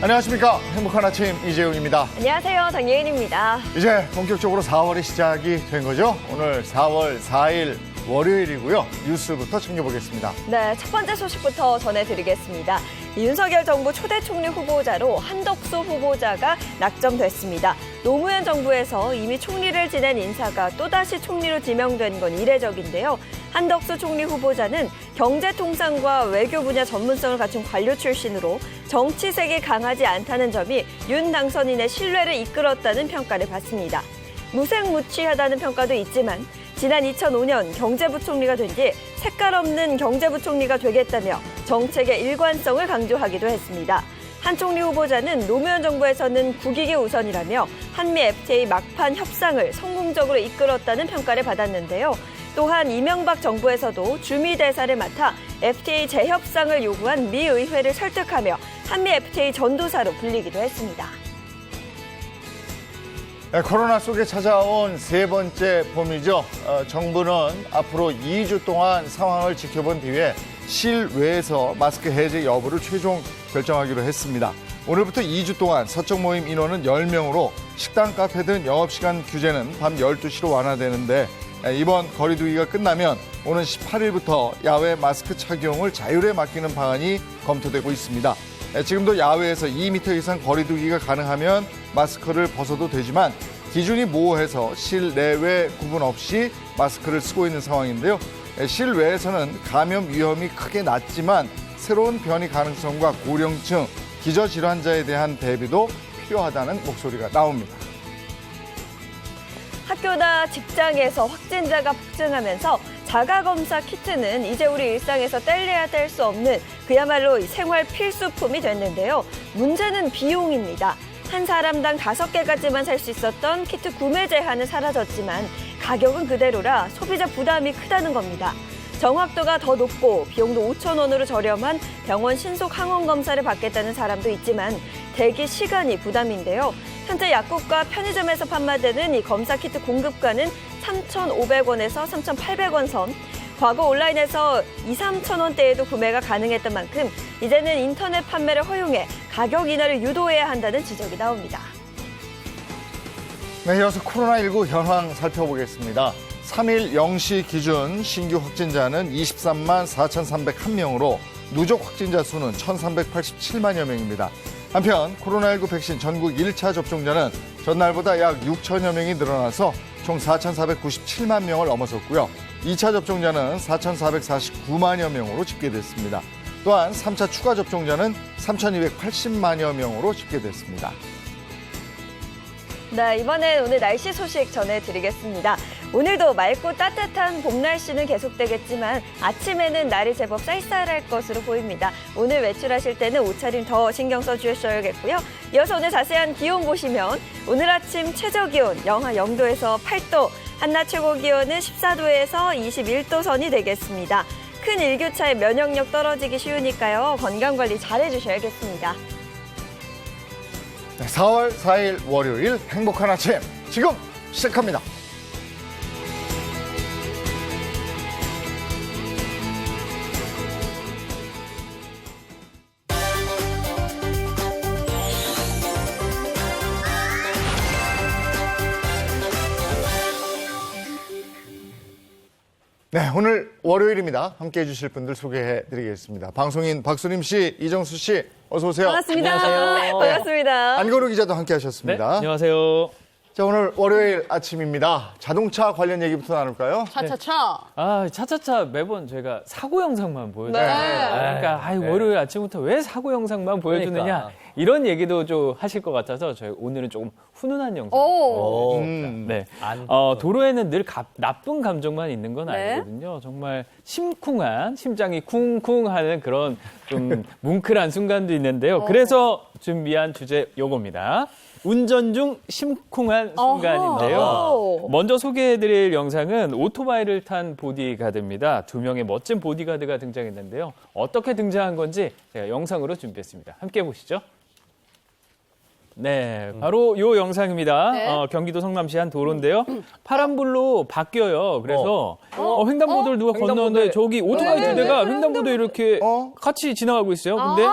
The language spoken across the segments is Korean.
안녕하십니까. 행복한 아침 이재용입니다. 안녕하세요. 장예은입니다. 이제 본격적으로 4월이 시작이 된 거죠. 오늘 4월 4일 월요일이고요. 뉴스부터 챙겨보겠습니다. 네, 첫 번째 소식부터 전해드리겠습니다. 윤석열 정부 초대 총리 후보자로 한덕수 후보자가 낙점됐습니다. 노무현 정부에서 이미 총리를 지낸 인사가 또다시 총리로 지명된 건 이례적인데요. 한덕수 총리 후보자는 경제통상과 외교 분야 전문성을 갖춘 관료 출신으로 정치색이 강하지 않다는 점이 윤 당선인의 신뢰를 이끌었다는 평가를 받습니다. 무색무취하다는 평가도 있지만 지난 2005년 경제부총리가 된 뒤 색깔 없는 경제부총리가 되겠다며 정책의 일관성을 강조하기도 했습니다. 한 총리 후보자는 노무현 정부에서는 국익이 우선이라며 한미 FTA 막판 협상을 성공적으로 이끌었다는 평가를 받았는데요. 또한 이명박 정부에서도 주미대사를 맡아 FTA 재협상을 요구한 미 의회를 설득하며 한미 FTA 전도사로 불리기도 했습니다. 코로나 속에 찾아온 세 번째 봄이죠. 정부는 앞으로 2주 동안 상황을 지켜본 뒤에 실외에서 마스크 해제 여부를 최종 결정하기로 했습니다. 오늘부터 2주 동안 사적 모임 인원은 10명으로 식당, 카페 등 영업시간 규제는 밤 12시로 완화되는데 이번 거리 두기가 끝나면 오는 18일부터 야외 마스크 착용을 자율에 맡기는 방안이 검토되고 있습니다. 지금도 야외에서 2m 이상 거리 두기가 가능하면 마스크를 벗어도 되지만 기준이 모호해서 실내외 구분 없이 마스크를 쓰고 있는 상황인데요. 실외에서는 감염 위험이 크게 낮지만 새로운 변이 가능성과 고령층, 기저질환자에 대한 대비도 필요하다는 목소리가 나옵니다. 학교나 직장에서 확진자가 폭증하면서 자가검사 키트는 이제 우리 일상에서 뗄래야 뗄 수 없는 그야말로 생활 필수품이 됐는데요. 문제는 비용입니다. 한 사람당 5개까지만 살 수 있었던 키트 구매 제한은 사라졌지만 가격은 그대로라 소비자 부담이 크다는 겁니다. 정확도가 더 높고 비용도 5,000원으로 저렴한 병원 신속 항원 검사를 받겠다는 사람도 있지만 대기 시간이 부담인데요. 현재 약국과 편의점에서 판매되는 이 검사 키트 공급가는 3,500원에서 3,800원 선. 과거 온라인에서 2, 3,000원대에도 구매가 가능했던 만큼 이제는 인터넷 판매를 허용해 가격 인하를 유도해야 한다는 지적이 나옵니다. 네, 이어서 코로나19 현황 살펴보겠습니다. 3일 0시 기준 신규 확진자는 23만 4,301명으로 누적 확진자 수는 1,387만여 명입니다. 한편 코로나19 백신 전국 1차 접종자는 전날보다 약 6천여 명이 늘어나서 총 4,497만 명을 넘어섰고요. 2차 접종자는 4,449만여 명으로 집계됐습니다. 또한 3차 추가 접종자는 3,280만여 명으로 집계됐습니다. 네, 이번엔 오늘 날씨 소식 전해드리겠습니다. 오늘도 맑고 따뜻한 봄 날씨는 계속되겠지만 아침에는 날이 제법 쌀쌀할 것으로 보입니다. 오늘 외출하실 때는 옷차림 더 신경 써주셔야겠고요. 이어서 오늘 자세한 기온 보시면 오늘 아침 최저기온 영하 0도에서 8도, 한낮 최고기온은 14도에서 21도 선이 되겠습니다. 큰 일교차에 면역력 떨어지기 쉬우니까요. 건강관리 잘해주셔야겠습니다. 4월 4일 월요일 행복한 아침 지금 시작합니다. 네, 오늘 월요일입니다. 함께해 주실 분들 소개해드리겠습니다. 방송인 박수림 씨, 이정수 씨, 어서 오세요. 반갑습니다. 안녕하세요. 반갑습니다. 안건우 기자도 함께하셨습니다. 네, 안녕하세요. 자, 오늘 월요일 아침입니다. 자동차 관련 얘기부터 나눌까요? 차차차. 차차차 매번 저희가 사고 영상만 보여드려요. 네. 그러니까 월요일 아침부터 왜 사고 영상만 보여주느냐 그러니까. 이런 얘기도 좀 하실 것 같아서 저희 오늘은 조금 훈훈한 영상. 오. 네. 안- 도로에는 늘 나쁜 감정만 있는 건 네. 아니거든요. 정말 심쿵한, 심장이 쿵쿵하는 그런 좀 뭉클한 순간도 있는데요. 그래서 준비한 주제 요겁니다. 운전 중 심쿵한 순간인데요. 어허. 먼저 소개해드릴 영상은 오토바이를 탄 보디가드입니다. 2명의 멋진 보디가드가 등장했는데요. 어떻게 등장한 건지 제가 영상으로 준비했습니다. 함께 보시죠. 네, 바로 요 영상입니다. 네. 경기도 성남시 한 도로인데요. 파란불로 바뀌어요. 그래서 횡단보도를 누가 건너는데 저기 오토바이 두 대가 횡단보도 이렇게 같이 지나가고 있어요. 근데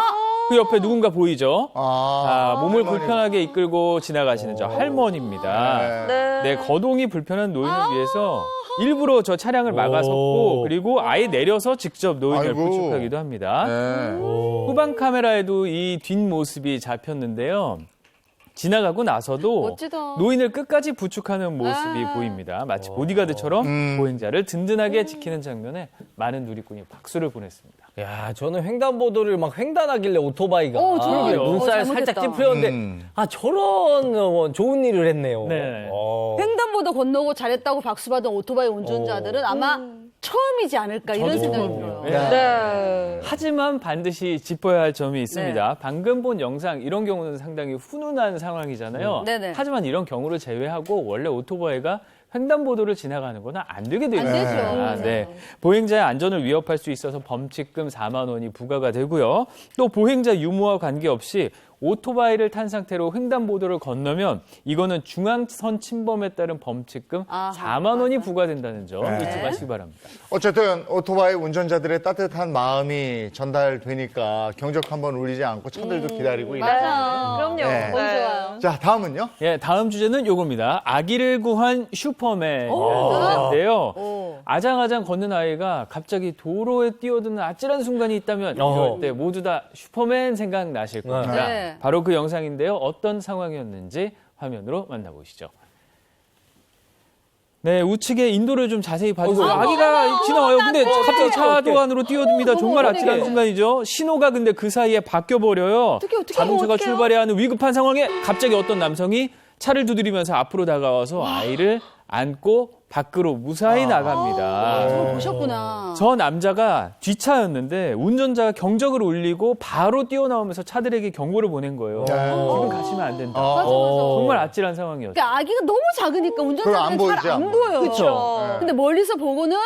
그 옆에 누군가 보이죠? 몸을 할머니. 불편하게 이끌고 지나가시는 저 할머니입니다. 네, 거동이 불편한 노인을 위해서 일부러 저 차량을 막아섰고 그리고 아예 내려서 직접 노인을 아이고. 부축하기도 합니다. 네. 후방 카메라에도 이 뒷모습이 잡혔는데요. 지나가고 나서도 멋지다. 노인을 끝까지 부축하는 모습이 보입니다. 마치 보디가드처럼 보행자를 든든하게 지키는 장면에 많은 누리꾼이 박수를 보냈습니다. 야, 저는 횡단보도를 막 횡단하길래 오토바이가 그러게요. 눈살 잘못했다. 살짝 찌푸렸는데 저런 좋은 일을 했네요. 네. 횡단보도 건너고 잘했다고 박수받은 오토바이 운전자들은 아마 처음이지 않을까 이런 저도 생각이 처음이에요. 들어요. 네. 네. 하지만 반드시 짚어야 할 점이 있습니다. 방금 본 영상 이런 경우는 상당히 훈훈한 상황이잖아요. 네네. 하지만 이런 경우를 제외하고 원래 오토바이가 횡단보도를 지나가는 건 안 되게 되어 안 있습니다. 되죠. 네. 보행자의 안전을 위협할 수 있어서 범칙금 4만 원이 부과가 되고요. 또 보행자 유무와 관계없이 오토바이를 탄 상태로 횡단보도를 건너면 이거는 중앙선 침범에 따른 범칙금 아하, 4만 원이 부과된다는 점 네. 잊지 마시기 바랍니다. 어쨌든 오토바이 운전자들의 따뜻한 마음이 전달되니까 경적 한번 울리지 않고 차들도 기다리고 있는. 맞아. 그럼요. 네. 너무 좋아요. 자, 다음은요? 예, 다음 주제는 요겁니다. 아기를 구한 슈퍼맨이라는 주제인데요. 아장아장 걷는 아이가 갑자기 도로에 뛰어드는 아찔한 순간이 있다면 이럴 때 모두 다 슈퍼맨 생각나실 겁니다. 네. 바로 그 영상인데요. 어떤 상황이었는지 화면으로 만나보시죠. 네, 우측에 인도를 좀 자세히 봐주세요. 아기가 지나와요. 근데 갑자기 차도 안으로 뛰어듭니다. 정말 아찔한 순간이죠. 신호가 근데 그 사이에 바뀌어버려요. 자동차가 출발해야 하는 위급한 상황에 갑자기 어떤 남성이 차를 두드리면서 앞으로 다가와서 아이를 안고 밖으로 무사히 나갑니다. 저걸 보셨구나. 저 남자가 뒷차였는데 운전자가 경적을 울리고 바로 뛰어나오면서 차들에게 경고를 보낸 거예요. 지금 가시면 안 된다. 맞아, 맞아. 정말 아찔한 상황이었어요. 그러니까 아기가 너무 작으니까 그걸 안 운전자들은 보이지, 잘 안 안 보여요. 그쵸. 근데 멀리서 보고는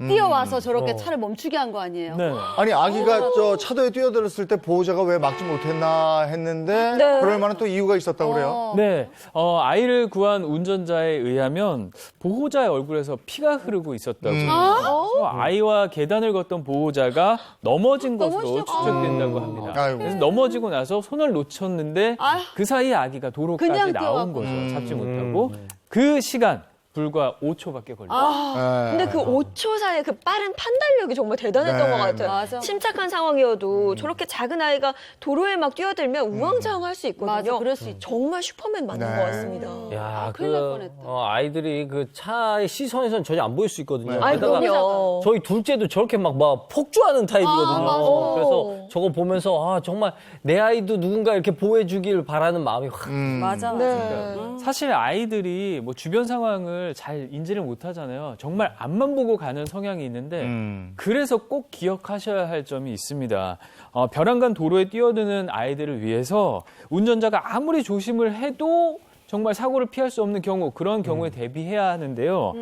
뛰어와서 저렇게 차를 멈추게 한 거 아니에요? 네. 아니, 아기가 저 차도에 뛰어들었을 때 보호자가 왜 막지 못했나 했는데 네. 그럴 만한 또 이유가 있었다고 그래요. 네, 아이를 구한 운전자에 의하면 보호자의 얼굴에서 피가 흐르고 있었다고 합니다. 그래서 아이와 계단을 걷던 보호자가 넘어진 것으로 추정된다고 합니다. 아이고. 그래서 넘어지고 나서 손을 놓쳤는데 그 사이에 아기가 도로까지 그냥 나온 거죠. 잡지 못하고 그 시간 불과 5초밖에 걸렸어요. 근데 그 5초 사이에 그 빠른 판단력이 정말 대단했던 네. 것 같아요. 맞아. 침착한 상황이어도 저렇게 작은 아이가 도로에 막 뛰어들면 우왕좌왕할 수 있거든요. 맞아, 그럴 수 있죠. 정말 슈퍼맨 맞는 네. 것 같습니다. 야, 큰일 날 뻔했다. 아이들이 그 차의 시선에선 전혀 안 보일 수 있거든요. 아이, 게다가 그럼요. 저희 둘째도 저렇게 막 폭주하는 타입이거든요. 맞아. 그래서 저거 보면서 정말 내 아이도 누군가 이렇게 보호해주길 바라는 마음이 확. 맞아, 맞아. 네. 사실 아이들이 뭐 주변 상황을 잘 인지를 못하잖아요. 정말 앞만 보고 가는 성향이 있는데 그래서 꼭 기억하셔야 할 점이 있습니다. 벼랑간 도로에 뛰어드는 아이들을 위해서 운전자가 아무리 조심을 해도 정말 사고를 피할 수 없는 경우, 그런 경우에 대비해야 하는데요.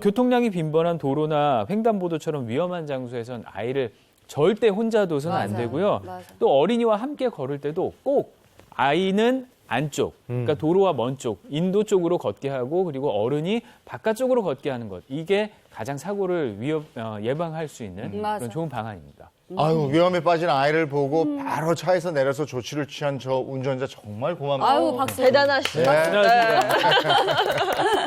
교통량이 빈번한 도로나 횡단보도처럼 위험한 장소에선 아이를 절대 혼자 둬서는 안 맞아요. 되고요. 맞아. 또 어린이와 함께 걸을 때도 꼭 아이는 안쪽, 그러니까 도로와 먼 쪽, 인도 쪽으로 걷게 하고 그리고 어른이 바깥쪽으로 걷게 하는 것. 이게 가장 사고를 예방할 수 있는 맞아. 그런 좋은 방안입니다. 아유, 위험에 빠진 아이를 보고 바로 차에서 내려서 조치를 취한 저 운전자 정말 고맙네요. 아유, 박수. 대단하시다.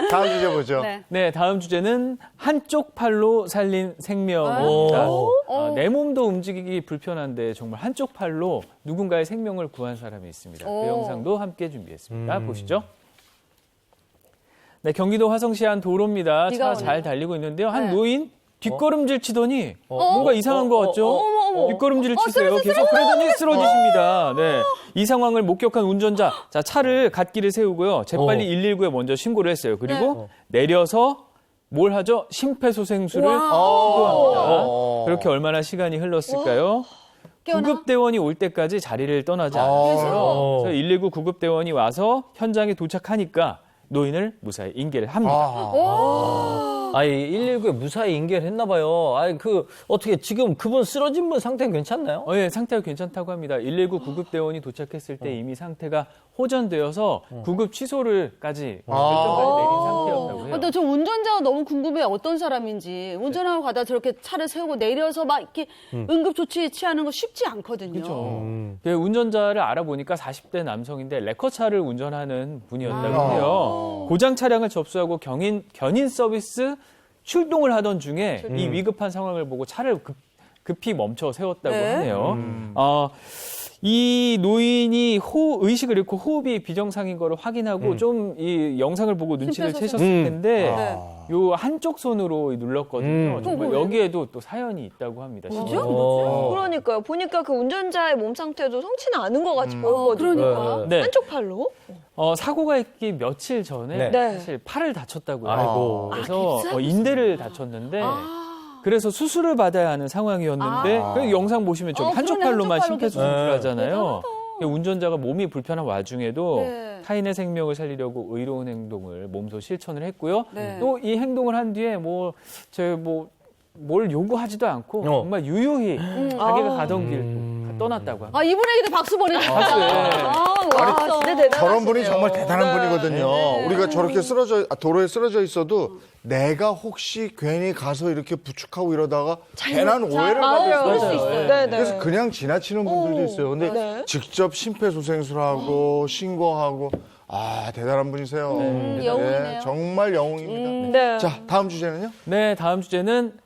다음 주제 보죠. 네. 네, 다음 주제는 한쪽 팔로 살린 생명입니다. 내 몸도 움직이기 불편한데 정말 한쪽 팔로 누군가의 생명을 구한 사람이 있습니다. 그 영상도 함께 준비했습니다. 보시죠. 네, 경기도 화성시 한 도로입니다. 비가 차 잘 오네요. 달리고 있는데요. 한 네. 노인 뒷걸음질 치더니 뭔가 이상한 것 같죠? 뒷걸음질 치세요. 계속 그러더니 쓰러지십니다. 네. 이 상황을 목격한 운전자, 자, 차를 갓길에 세우고요. 재빨리 119에 먼저 신고를 했어요. 그리고 내려서 뭘 하죠? 심폐소생술을 시도합니다. 그렇게 얼마나 시간이 흘렀을까요? 구급대원이 올 때까지 자리를 떠나지 않았어요. 그래서 119 구급대원이 와서 현장에 도착하니까 노인을 무사히 인계를 합니다. 아니 119에 무사히 인계했나 봐요. 아니 그 어떻게 지금 그분 쓰러진 분 상태는 괜찮나요? 예, 상태가 괜찮다고 합니다. 119 구급대원이 도착했을 때 이미 상태가 호전되어서 구급 취소를까지 결정까지 내린 상태였다고 해요. 근데 저 운전자가 너무 궁금해. 어떤 사람인지. 운전하고 가다 저렇게 차를 세우고 내려서 막 이렇게 응급조치 취하는 거 쉽지 않거든요. 그렇죠. 그 운전자를 알아보니까 40대 남성인데 레커차를 운전하는 분이었다고 해요. 고장 차량을 접수하고 견인 서비스 출동을 하던 중에 이 위급한 상황을 보고 차를 급히 멈춰 세웠다고 네. 하네요. 이 노인이 의식을 잃고 호흡이 비정상인 거를 확인하고 좀 이 영상을 보고 눈치를 채셨을 텐데 요 한쪽 손으로 눌렀거든요. 정말 여기에도 또 사연이 있다고 합니다. 뭐죠? 그러니까요. 보니까 그 운전자의 몸 상태도 성치는 않은 것 같이 보였거든요. 그러니까. 네. 한쪽 팔로? 사고가 있기 며칠 전에 네. 사실 팔을 다쳤다고요. 아이고. 그래서 인대를 다쳤는데 그래서 수술을 받아야 하는 상황이었는데 그 영상 보시면 저기 한쪽 그러네, 팔로만 한쪽 팔로 심폐소생술을 계속. 하잖아요. 운전자가 몸이 불편한 와중에도 네. 타인의 생명을 살리려고 의로운 행동을 몸소 실천을 했고요. 네. 또 이 행동을 한 뒤에 뭘 요구하지도 않고 정말 유유히 자기가 가던 길 떠났다고 합니다. 이분에게도 박수 보내주세요. 와, 진짜 대단하시네요. 저런 분이 정말 대단한 네. 분이거든요. 우리가 저렇게 도로에 쓰러져 있어도 내가 혹시 괜히 가서 이렇게 부축하고 이러다가 괜한 오해를 받을 수 있어요. 네, 네. 그래서 그냥 지나치는 분들도 있어요. 근데 직접 심폐소생술하고 신고하고 대단한 분이세요. 영웅이네요. 정말 영웅입니다. 네. 자, 다음 주제는요? 네, 다음 주제는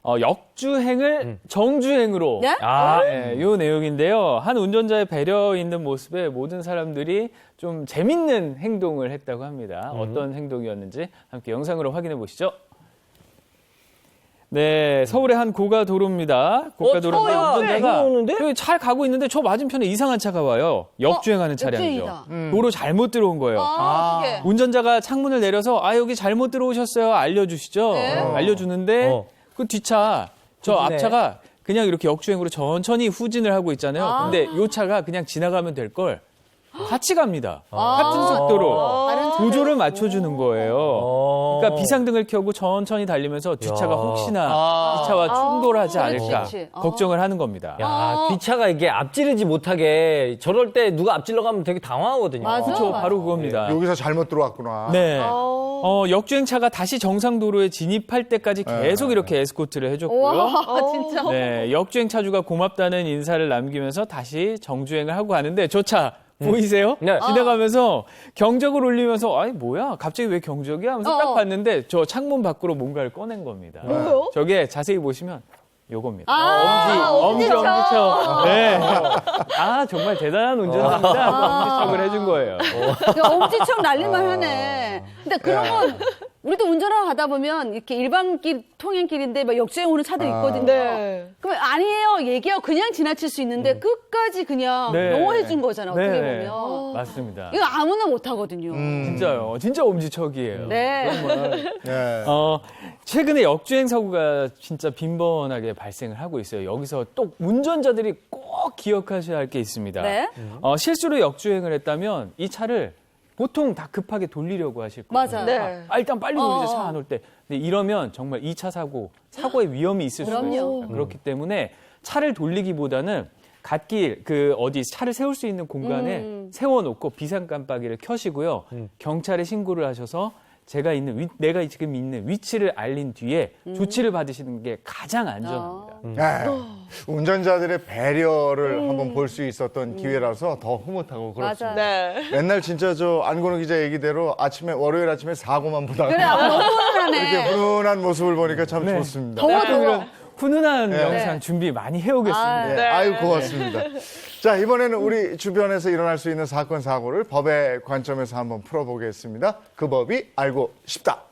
역주행을 정주행으로. 네? 네, 요 내용인데요. 한 운전자의 배려 있는 모습에 모든 사람들이 좀 재밌는 행동을 했다고 합니다. 어떤 행동이었는지 함께 영상으로 확인해 보시죠. 네, 서울의 한 고가도로입니다. 고가도로인데 차야. 운전자가 오는데? 여기 잘 가고 있는데 저 맞은편에 이상한 차가 와요. 역주행하는 차량이죠. 역주행이다. 도로 잘못 들어온 거예요. 어떡해. 운전자가 창문을 내려서 여기 잘못 들어오셨어요. 알려주시죠. 네. 알려주는데 그 뒷차 저 후진해. 앞차가 그냥 이렇게 역주행으로 천천히 후진을 하고 있잖아요. 근데 요 차가 그냥 지나가면 될 걸 같이 갑니다. 같은 속도로 다른 차를- 보조를 맞춰주는 거예요. 그러니까 비상등을 켜고 천천히 달리면서 뒷차가 야. 혹시나 이 차와 충돌하지 않을까 그렇지. 걱정을 하는 겁니다. 야, 뒷차가 이게 앞지르지 못하게 저럴 때 누가 앞질러 가면 되게 당황하거든요. 맞아. 그렇죠, 바로 그겁니다. 여기서 잘못 들어왔구나. 네. 역주행차가 다시 정상도로에 진입할 때까지 계속 이렇게 에스코트를 해줬고요. 와, 진짜. 네, 역주행 차주가 고맙다는 인사를 남기면서 다시 정주행을 하고 가는데 저 차 보이세요? 네. 지나가면서 경적을 울리면서 아니 뭐야 갑자기 왜 경적이야 하면서 딱 봤는데 저 창문 밖으로 뭔가를 꺼낸 겁니다. 뭐요? 저게 자세히 보시면 요겁니다. 엄지척. 엄지척. 네. 정말 대단한 운전자입니다. 엄지척을 해준 거예요. 엄지척 날릴만 하네. 근데 그런 건 우리도 운전하고 가다 보면 이렇게 일반길, 통행길인데 막 역주행 오는 차들 있거든요. 네. 그러면 아니에요. 얘기하고 그냥 지나칠 수 있는데 끝까지 그냥 네. 용어해 준 거잖아. 어떻게 네. 보면. 맞습니다. 이거 아무나 못 하거든요. 진짜요. 진짜 엄지척이에요. 네. 네. 최근에 역주행 사고가 진짜 빈번하게 발생을 하고 있어요. 여기서 또 운전자들이 꼭 기억하셔야 할 게 있습니다. 네. 실수로 역주행을 했다면 이 차를 보통 다 급하게 돌리려고 하실 거예요. 맞아요. 네. 일단 빨리 돌리자 차 안 올 때. 근데 이러면 정말 2차 사고의 위험이 있을 수가 그럼요. 있습니다. 그렇기 때문에 차를 돌리기보다는 갓길 어디 차를 세울 수 있는 공간에 세워놓고 비상 깜빡이를 켜시고요. 경찰에 신고를 하셔서 내가 지금 있는 위치를 알린 뒤에 조치를 받으시는 게 가장 안전합니다. 네. 운전자들의 배려를 한번 볼 수 있었던 기회라서 더 흐뭇하고 그렇습니다. 네. 옛날 진짜 안건우 기자 얘기대로 월요일 아침에 사고만 보다가 그래, 너무 이렇게 훈훈하네. 훈훈한 모습을 보니까 참 좋습니다. 더워. 훈훈한 영상 준비 많이 해오겠습니다. 네. 아유, 고맙습니다. 자, 이번에는 우리 주변에서 일어날 수 있는 사건, 사고를 법의 관점에서 한번 풀어보겠습니다. 그 법이 알고 싶다.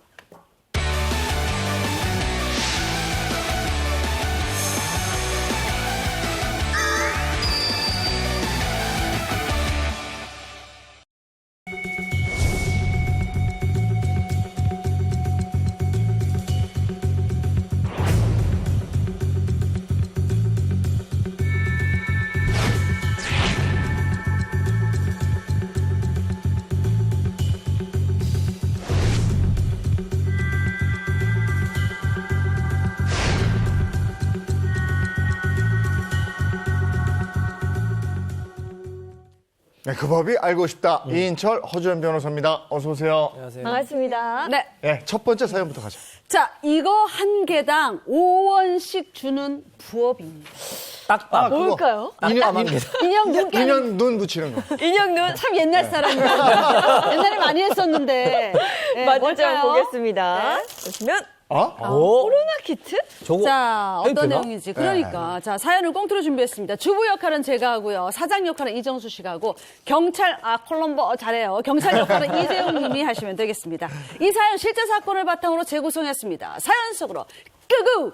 네, 그 법이 알고 싶다. 이인철, 허주연 변호사입니다. 어서 오세요. 안녕하세요. 반갑습니다. 네. 네, 첫 번째 사연부터 가죠. 자, 이거 한 개당 5원씩 주는 부업입니다. 딱밥. 그거. 뭘까요? 인형 눈 깨는 인형 눈 붙이는 거. 인형눈 참 옛날 사람이야. 옛날에 많이 했었는데. 네, 맞죠? 뭘까요? 보겠습니다. 보시면 오, 코로나 키트? 저거. 자, 해도 어떤 되나? 내용인지. 그러니까. 자, 사연을 꽁트로 준비했습니다. 주부 역할은 제가 하고요. 사장 역할은 이정수 씨가 하고, 콜럼버 잘해요. 경찰 역할은 이재용 님이 하시면 되겠습니다. 이 사연 실제 사건을 바탕으로 재구성했습니다. 사연 속으로 끄고!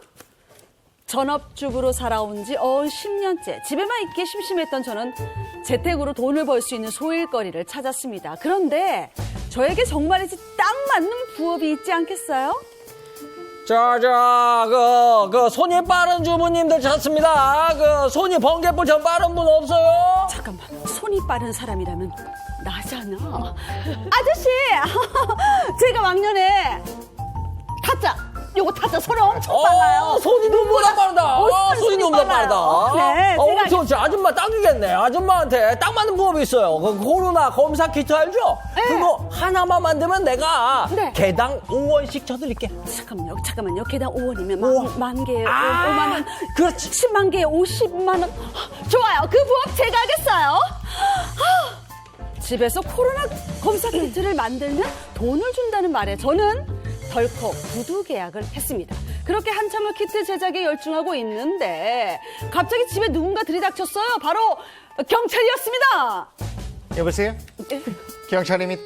전업주부로 살아온 지 10년째. 집에만 있기 심심했던 저는 재택으로 돈을 벌 수 있는 소일거리를 찾았습니다. 그런데 저에게 정말이지 딱 맞는 부업이 있지 않겠어요? 손이 빠른 주부님들 찾습니다. 손이 번개불 전 빠른 분 없어요? 잠깐만, 손이 빠른 사람이라면 나잖아. 아저씨, 제가 왕년에 요거 타짜 손이 엄청 빨라요. 손이 눈보다 빠르다. 손이 눈보다 빠르다. 네, 제가 저 아줌마 딱이겠네. 아줌마한테 딱 맞는 부업이 있어요. 그 코로나 검사 키트 알죠? 네. 그거 하나만 만들면 내가 네. 개당 5원씩 쳐드릴게. 잠깐만요. 개당 5원이면 만 개에 5만 원. 그렇지. 10만 개에 50만 원. 좋아요. 그 부업 제가 하겠어요. 집에서 코로나 검사 키트를 만들면 돈을 준다는 말에 저는 덜컥 구두 계약을 했습니다. 그렇게 한참을 키트 제작에 열중하고 있는데 갑자기 집에 누군가 들이닥쳤어요. 바로 경찰이었습니다. 여보세요? 경찰님이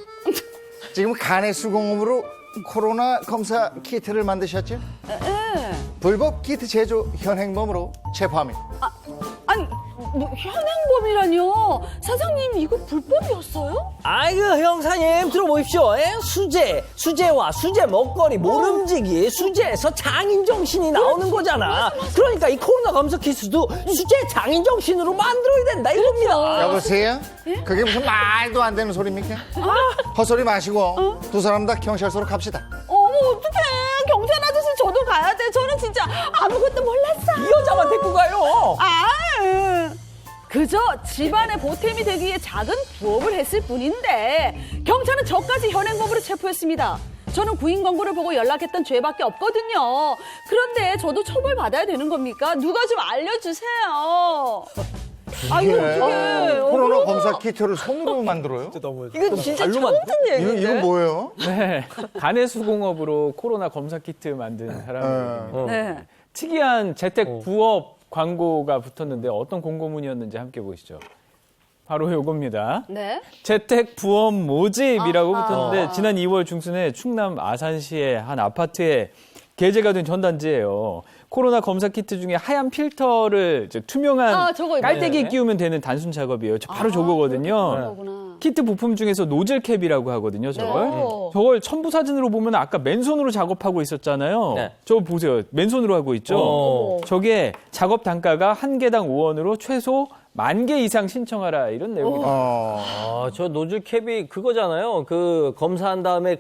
지금 간의 수공업으로 코로나 검사 키트를 만드셨죠? 불법 키트 제조 현행범으로 체포합니다. 아니, 뭐 현행범이라뇨? 사장님 이거 불법이었어요? 아이고 형사님 들어보십시오. 수제와 수제 먹거리 모름지기 수제에서 장인 정신이 나오는 거잖아. 그러니까 이 코로나 검사 키트도 수제 장인 정신으로 만들어야 된다 이겁니다. 여보세요? 그게 무슨 말도 안 되는 소리입니까? 헛소리 마시고 두 사람 다 경찰서로 갑시다. 어머 어떡해, 경찰 아저씨 저도 가야 돼. 저는 진짜 아무것도 몰랐어요. 이 여자만 데리고 가요. 그저 집안의 보탬이 되기 위해 작은 부업을 했을 뿐인데 경찰은 저까지 현행범으로 체포했습니다. 저는 구인 광고를 보고 연락했던 죄밖에 없거든요. 그런데 저도 처벌받아야 되는 겁니까? 누가 좀 알려주세요. 아유, 어떡해. 코로나 검사 키트를 손으로 만들어요? 이거 진짜 처음 듣는 얘기인데? 이건 뭐예요? 네. 간의 수공업으로 코로나 검사 키트 만든 사람입니다. 네. 특이한 재택 부업 광고가 붙었는데 어떤 공고문이었는지 함께 보시죠. 바로 요겁니다. 네. 재택 부업 모집이라고 붙었는데 지난 2월 중순에 충남 아산시의 한 아파트에 게재가 된 전단지예요. 코로나 검사 키트 중에 하얀 필터를 이제 투명한 저거 깔때기 네. 끼우면 되는 단순 작업이에요. 바로 저거거든요. 그거구나. 키트 부품 중에서 노즐캡이라고 하거든요, 저걸. 네. 저걸 첨부 사진으로 보면 아까 맨손으로 작업하고 있었잖아요. 네. 저거 보세요. 맨손으로 하고 있죠. 저게 작업 단가가 한 개당 5원으로 최소 10,000개 이상 신청하라 이런 내용입니다. 저 노즐 캡이 그거잖아요. 그 검사한 다음에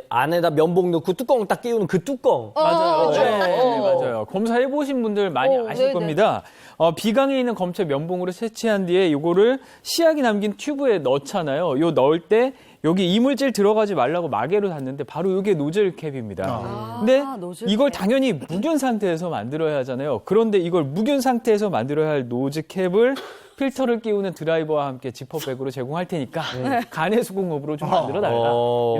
안에다 면봉 넣고 뚜껑 딱 끼우는 그 뚜껑. 맞아요. 그렇죠. 네, 맞아요. 검사해보신 분들 많이 아실 네네. 겁니다. 비강에 있는 검체 면봉으로 채취한 뒤에 이거를 시약이 남긴 튜브에 넣잖아요. 요 넣을 때 여기 이물질 들어가지 말라고 마개로 닫는데 바로 이게 노즐 캡입니다. 근데 노즐 이걸 캡. 당연히 무균 상태에서 만들어야 하잖아요. 그런데 이걸 무균 상태에서 만들어야 할 노즐 캡을 필터를 끼우는 드라이버와 함께 지퍼백으로 제공할 테니까 간의 수공업으로 좀 만들어 달라.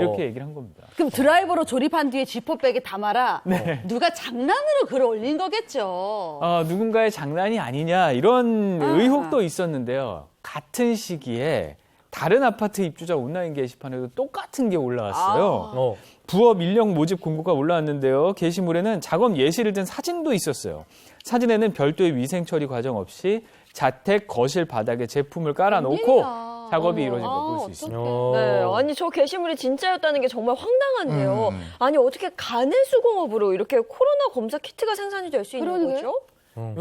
이렇게 얘기를 한 겁니다. 그럼 드라이버로 조립한 뒤에 지퍼백에 담아라. 누가 장난으로 글을 올린 거겠죠. 누군가의 장난이 아니냐 이런 의혹도 있었는데요. 같은 시기에 다른 아파트 입주자 온라인 게시판에도 똑같은 게 올라왔어요. 부업 인력 모집 공고가 올라왔는데요. 게시물에는 작업 예시를 든 사진도 있었어요. 사진에는 별도의 위생 처리 과정 없이 자택 거실 바닥에 제품을 깔아놓고 작업이 이루어진 걸 볼 수 있습니다. 네, 아니 저 게시물이 진짜였다는 게 정말 황당한데요. 아니 어떻게 간의 수공업으로 이렇게 코로나 검사 키트가 생산이 될 수 있는 그러게. 거죠?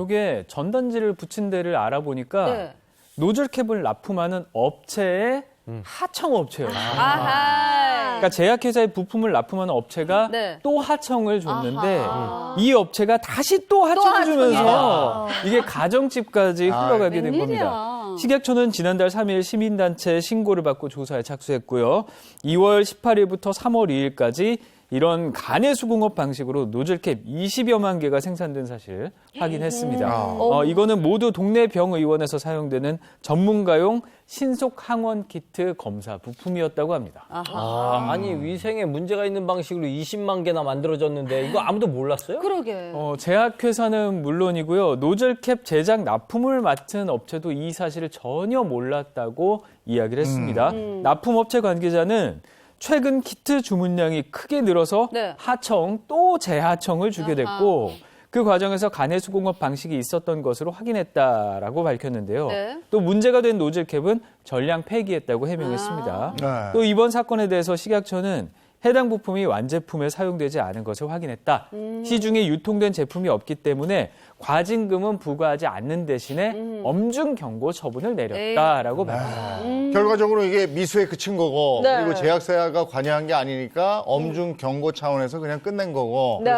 이게 전단지를 붙인 데를 알아보니까 네. 노즐캡을 납품하는 업체의 하청업체예요. 아하. 그러니까 제약회사의 부품을 납품하는 업체가 네. 또 하청을 줬는데 아하. 이 업체가 다시 또 하청을 주면서 이게 가정집까지 흘러가게 된 웬일이야. 겁니다. 식약처는 지난달 3일 시민단체 신고를 받고 조사에 착수했고요. 2월 18일부터 3월 2일까지 이런 간의 수공업 방식으로 노즐캡 20여만 개가 생산된 사실 확인했습니다. 이거는 모두 동네 병의원에서 사용되는 전문가용 신속 항원 키트 검사 부품이었다고 합니다. 아니 위생에 문제가 있는 방식으로 20만 개나 만들어졌는데 이거 아무도 몰랐어요? 그러게. 제약회사는 물론이고요. 노즐캡 제작 납품을 맡은 업체도 이 사실을 전혀 몰랐다고 이야기를 했습니다. 납품업체 관계자는 최근 키트 주문량이 크게 늘어서 네. 하청 또 재하청을 주게 됐고 그 과정에서 간의 수공업 방식이 있었던 것으로 확인했다라고 밝혔는데요. 네. 또 문제가 된 노즐캡은 전량 폐기했다고 해명했습니다. 네. 또 이번 사건에 대해서 식약처는 해당 부품이 완제품에 사용되지 않은 것을 확인했다. 시중에 유통된 제품이 없기 때문에 과징금은 부과하지 않는 대신에 엄중 경고 처분을 내렸다라고 밝혔습니다. 결과적으로 이게 미수에 그친 거고 네. 그리고 제약사가 관여한 게 아니니까 엄중 경고 차원에서 그냥 끝낸 거고. 네.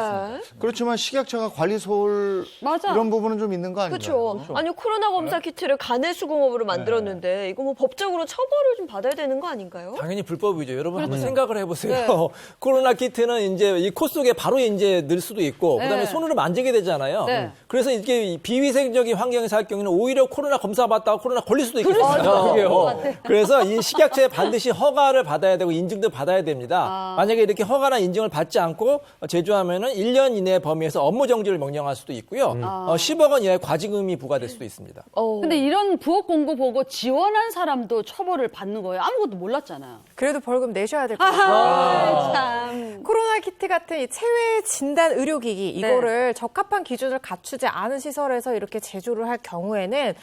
그렇지만 식약처가 관리 소홀 맞아. 이런 부분은 좀 있는 거 아닌가요? 그렇죠. 아니 코로나 검사 키트를 간의 수공업으로 만들었는데 이거 뭐 법적으로 처벌을 좀 받아야 되는 거 아닌가요? 당연히 불법이죠. 여러분 한번 그렇죠. 생각을 해보세요. 네. 코로나 키트는 이제 이 코 속에 바로 이제 넣을 수도 있고, 그다음에 네. 손으로 만지게 되잖아요. 네. 그래서 이게 비위생적인 환경에서 할 경우는 오히려 코로나 검사 받다가 코로나 걸릴 수도 있겠어요. 그래서 이 식약처에 반드시 허가를 받아야 되고 인증도 받아야 됩니다. 만약에 이렇게 허가나 인증을 받지 않고 제조하면은 1년 이내 범위에서 업무 정지를 명령할 수도 있고요. 10억 원 이하의 과징금이 부과될 수도 있습니다. 근데 이런 부업 공고 보고 지원한 사람도 처벌을 받는 거예요. 아무것도 몰랐잖아요. 그래도 벌금 내셔야 될 것 같아요. 참. 코로나 키트 같은 이 체외 진단 의료기기 이거를 적합한 기준을 갖추지 않은 시설에서 이렇게 제조를 할 경우에는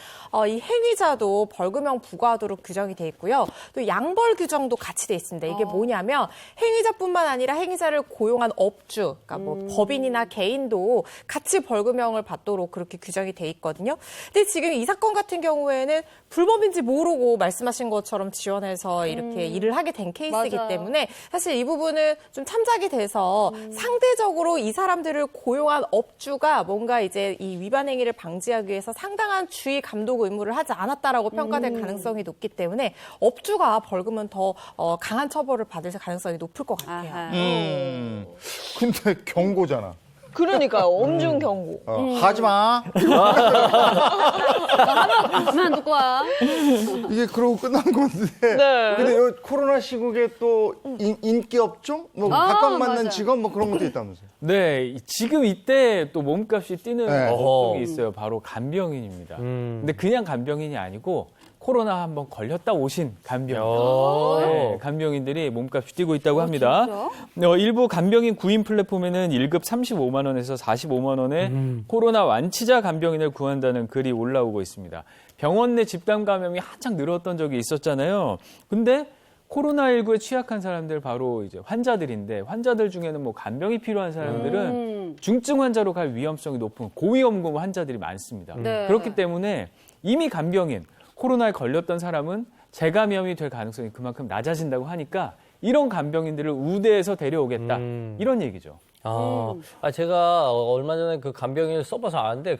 이 행위자도 벌금형 부과하도록 규정이 돼 있고요. 또 양벌 규정도 같이 돼 있습니다. 이게 뭐냐면 행위자뿐만 아니라 행위자를 고용한 업주, 그러니까 뭐 법인이나 개인도 같이 벌금형을 받도록 그렇게 규정이 돼 있거든요. 근데 지금 이 사건 같은 경우에는 불법인지 모르고 말씀하신 것처럼 지원해서 이렇게 일을 하게 된 케이스이기 맞아요. 때문에 사실 이 부분은 좀 참작이 돼서 상대적으로 이 사람들을 고용한 업주가 뭔가 이제 이 위반 행위를 방지하기 위해서 상당한 주의 감독 의무를 하지 않았다라고 평가될 가능성이 높기 때문에 업주가 벌금은 더 강한 처벌을 받을 가능성이 높을 것 같아요. 아하. 근데 경고잖아. 그러니까요. 엄중 경고. 하지 마. 그만 듣고 와. 이게 그러고 끝난 건데. 네. 근데 요 코로나 시국에 또 인기 업종? 뭐 각광받는 맞아요. 직업 뭐 그런 것도 있다면서요. 네, 지금 이때 또 몸값이 뛰는 네. 업종이 있어요. 바로 간병인입니다. 근데 그냥 간병인이 아니고 코로나 한번 걸렸다 오신 간병인. 네, 간병인들이 몸값이 뛰고 있다고 합니다. 일부 간병인 구인 플랫폼에는 1급 35만 원에서 45만 원에 코로나 완치자 간병인을 구한다는 글이 올라오고 있습니다. 병원 내 집단 감염이 한창 늘었던 적이 있었잖아요. 근데 코로나19에 취약한 사람들 바로 이제 환자들인데 환자들 중에는 뭐 간병이 필요한 사람들은 중증 환자로 갈 위험성이 높은 고위험군 환자들이 많습니다. 네. 그렇기 때문에 이미 간병인 코로나에 걸렸던 사람은 재감염이 될 가능성이 그만큼 낮아진다고 하니까 이런 간병인들을 우대해서 데려오겠다. 이런 얘기죠. 제가 얼마 전에 그 간병인을 써봐서 아는데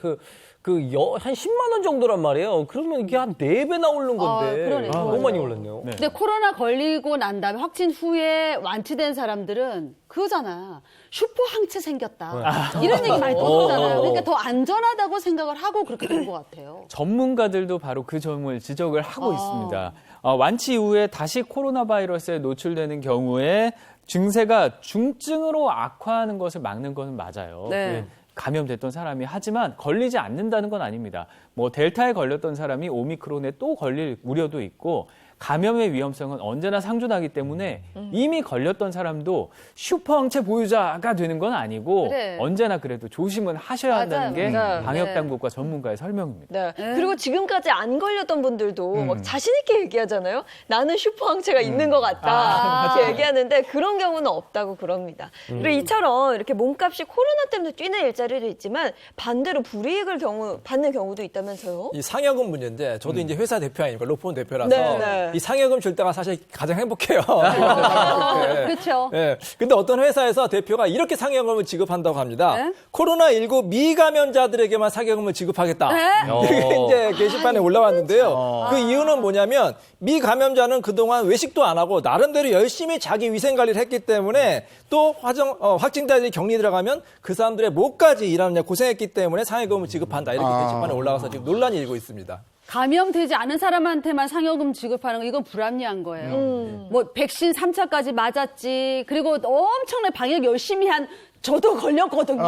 한 10만 원 정도란 말이에요. 그러면 이게 한 4배나 오른 건데. 그러네요. 너무 많이 올랐네요. 네. 근데 코로나 걸리고 난 다음에 확진 후에 완치된 사람들은 그거잖아. 슈퍼 항체 생겼다. 이런 얘기 많이 들었잖아요. 그러니까 더 안전하다고 생각을 하고 그렇게 된 것 같아요. 전문가들도 바로 그 점을 지적을 하고 있습니다. 완치 이후에 다시 코로나 바이러스에 노출되는 경우에 증세가 중증으로 악화하는 것을 막는 것은 맞아요. 네. 감염됐던 사람이 하지만 걸리지 않는다는 건 아닙니다. 뭐 델타에 걸렸던 사람이 오미크론에 또 걸릴 우려도 있고 감염의 위험성은 언제나 상존하기 때문에 이미 걸렸던 사람도 슈퍼항체 보유자가 되는 건 아니고 그래. 언제나 그래도 조심은 하셔야 한다는 게 맞아요. 방역당국과 전문가의 설명입니다. 네. 그리고 지금까지 안 걸렸던 분들도 막 자신 있게 얘기하잖아요. 나는 슈퍼항체가 있는 것 같다. 이렇게 얘기하는데 그런 경우는 없다고 그럽니다. 그리고 이처럼 이렇게 몸값이 코로나 때문에 뛰는 일자리도 있지만 반대로 불이익을 받는 경우도 있다면 있다면서요? 이 상여금 문제인데 저도 이제 회사 대표 아닙니까? 로펌 대표라서 네. 이 상여금 줄 때가 사실 가장 행복해요. 그렇죠. 네. 근데 어떤 회사에서 대표가 이렇게 상여금을 지급한다고 합니다. 네? 코로나19 미감염자들에게만 상여금을 지급하겠다. 네? 이렇게 이제 게시판에 올라왔는데요. 그 이유는 뭐냐면 미감염자는 그동안 외식도 안 하고 나름대로 열심히 자기 위생 관리를 했기 때문에 또 확진자들이 격리 들어가면 그 사람들의 목까지 일하느냐 고생했기 때문에 상여금을 지급한다. 이렇게 게시판에 올라가서 지금 논란이 일고 있습니다. 감염되지 않은 사람한테만 상여금 지급하는 거 이건 불합리한 거예요. 뭐 백신 3차까지 맞았지. 그리고 엄청나게 방역 열심히 한 저도 걸렸거든요.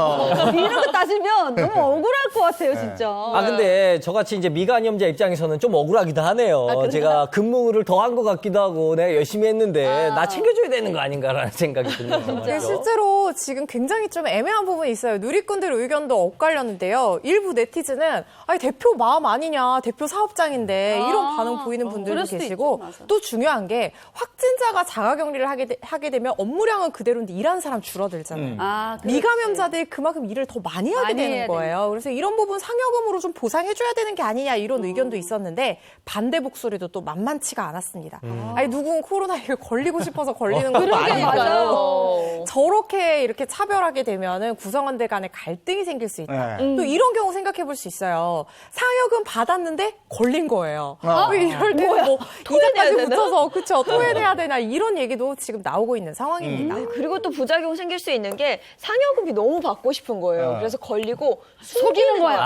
이런 거 따지면 너무 억울할 것 같아요, 진짜. 아, 근데 저같이 이제 미감염자 입장에서는 좀 억울하기도 하네요. 제가 근무를 더 한 것 같기도 하고 내가 열심히 했는데 나 챙겨줘야 되는 거 아닌가라는 생각이 드네요. 네, 실제로 지금 굉장히 좀 애매한 부분이 있어요. 누리꾼들 의견도 엇갈렸는데요. 일부 네티즌은 아니 대표 마음 아니냐, 대표 사업장인데 이런 반응 보이는 분들도 그럴 수도 계시고 있죠, 맞아. 또 중요한 게 확진자가 자가격리를 하게 되면 업무량은 그대로인데 일하는 사람 줄어들잖아요. 미감염자들이 그만큼 일을 더 많이 하게 되는 거예요. 그래서 이런 부분 상여금으로 좀 보상해줘야 되는 게 아니냐 이런 의견도 있었는데 반대 목소리도 또 만만치가 않았습니다. 아니 누군 코로나19 걸리고 싶어서 걸리는 것도 아니고요. 저렇게 이렇게 차별하게 되면은 구성원들 간에 갈등이 생길 수 있다. 또 이런 경우 생각해 볼 수 있어요. 상여금 받았는데 걸린 거예요. 이럴 때 뭐 이자까지 붙여서 그쵸 토해내야 되나 이런 얘기도 지금 나오고 있는 상황입니다. 그리고 또 부작용 생길 수 있는 게 상여금이 너무 받고 싶은 거예요. 그래서 걸리고 속이는 거야.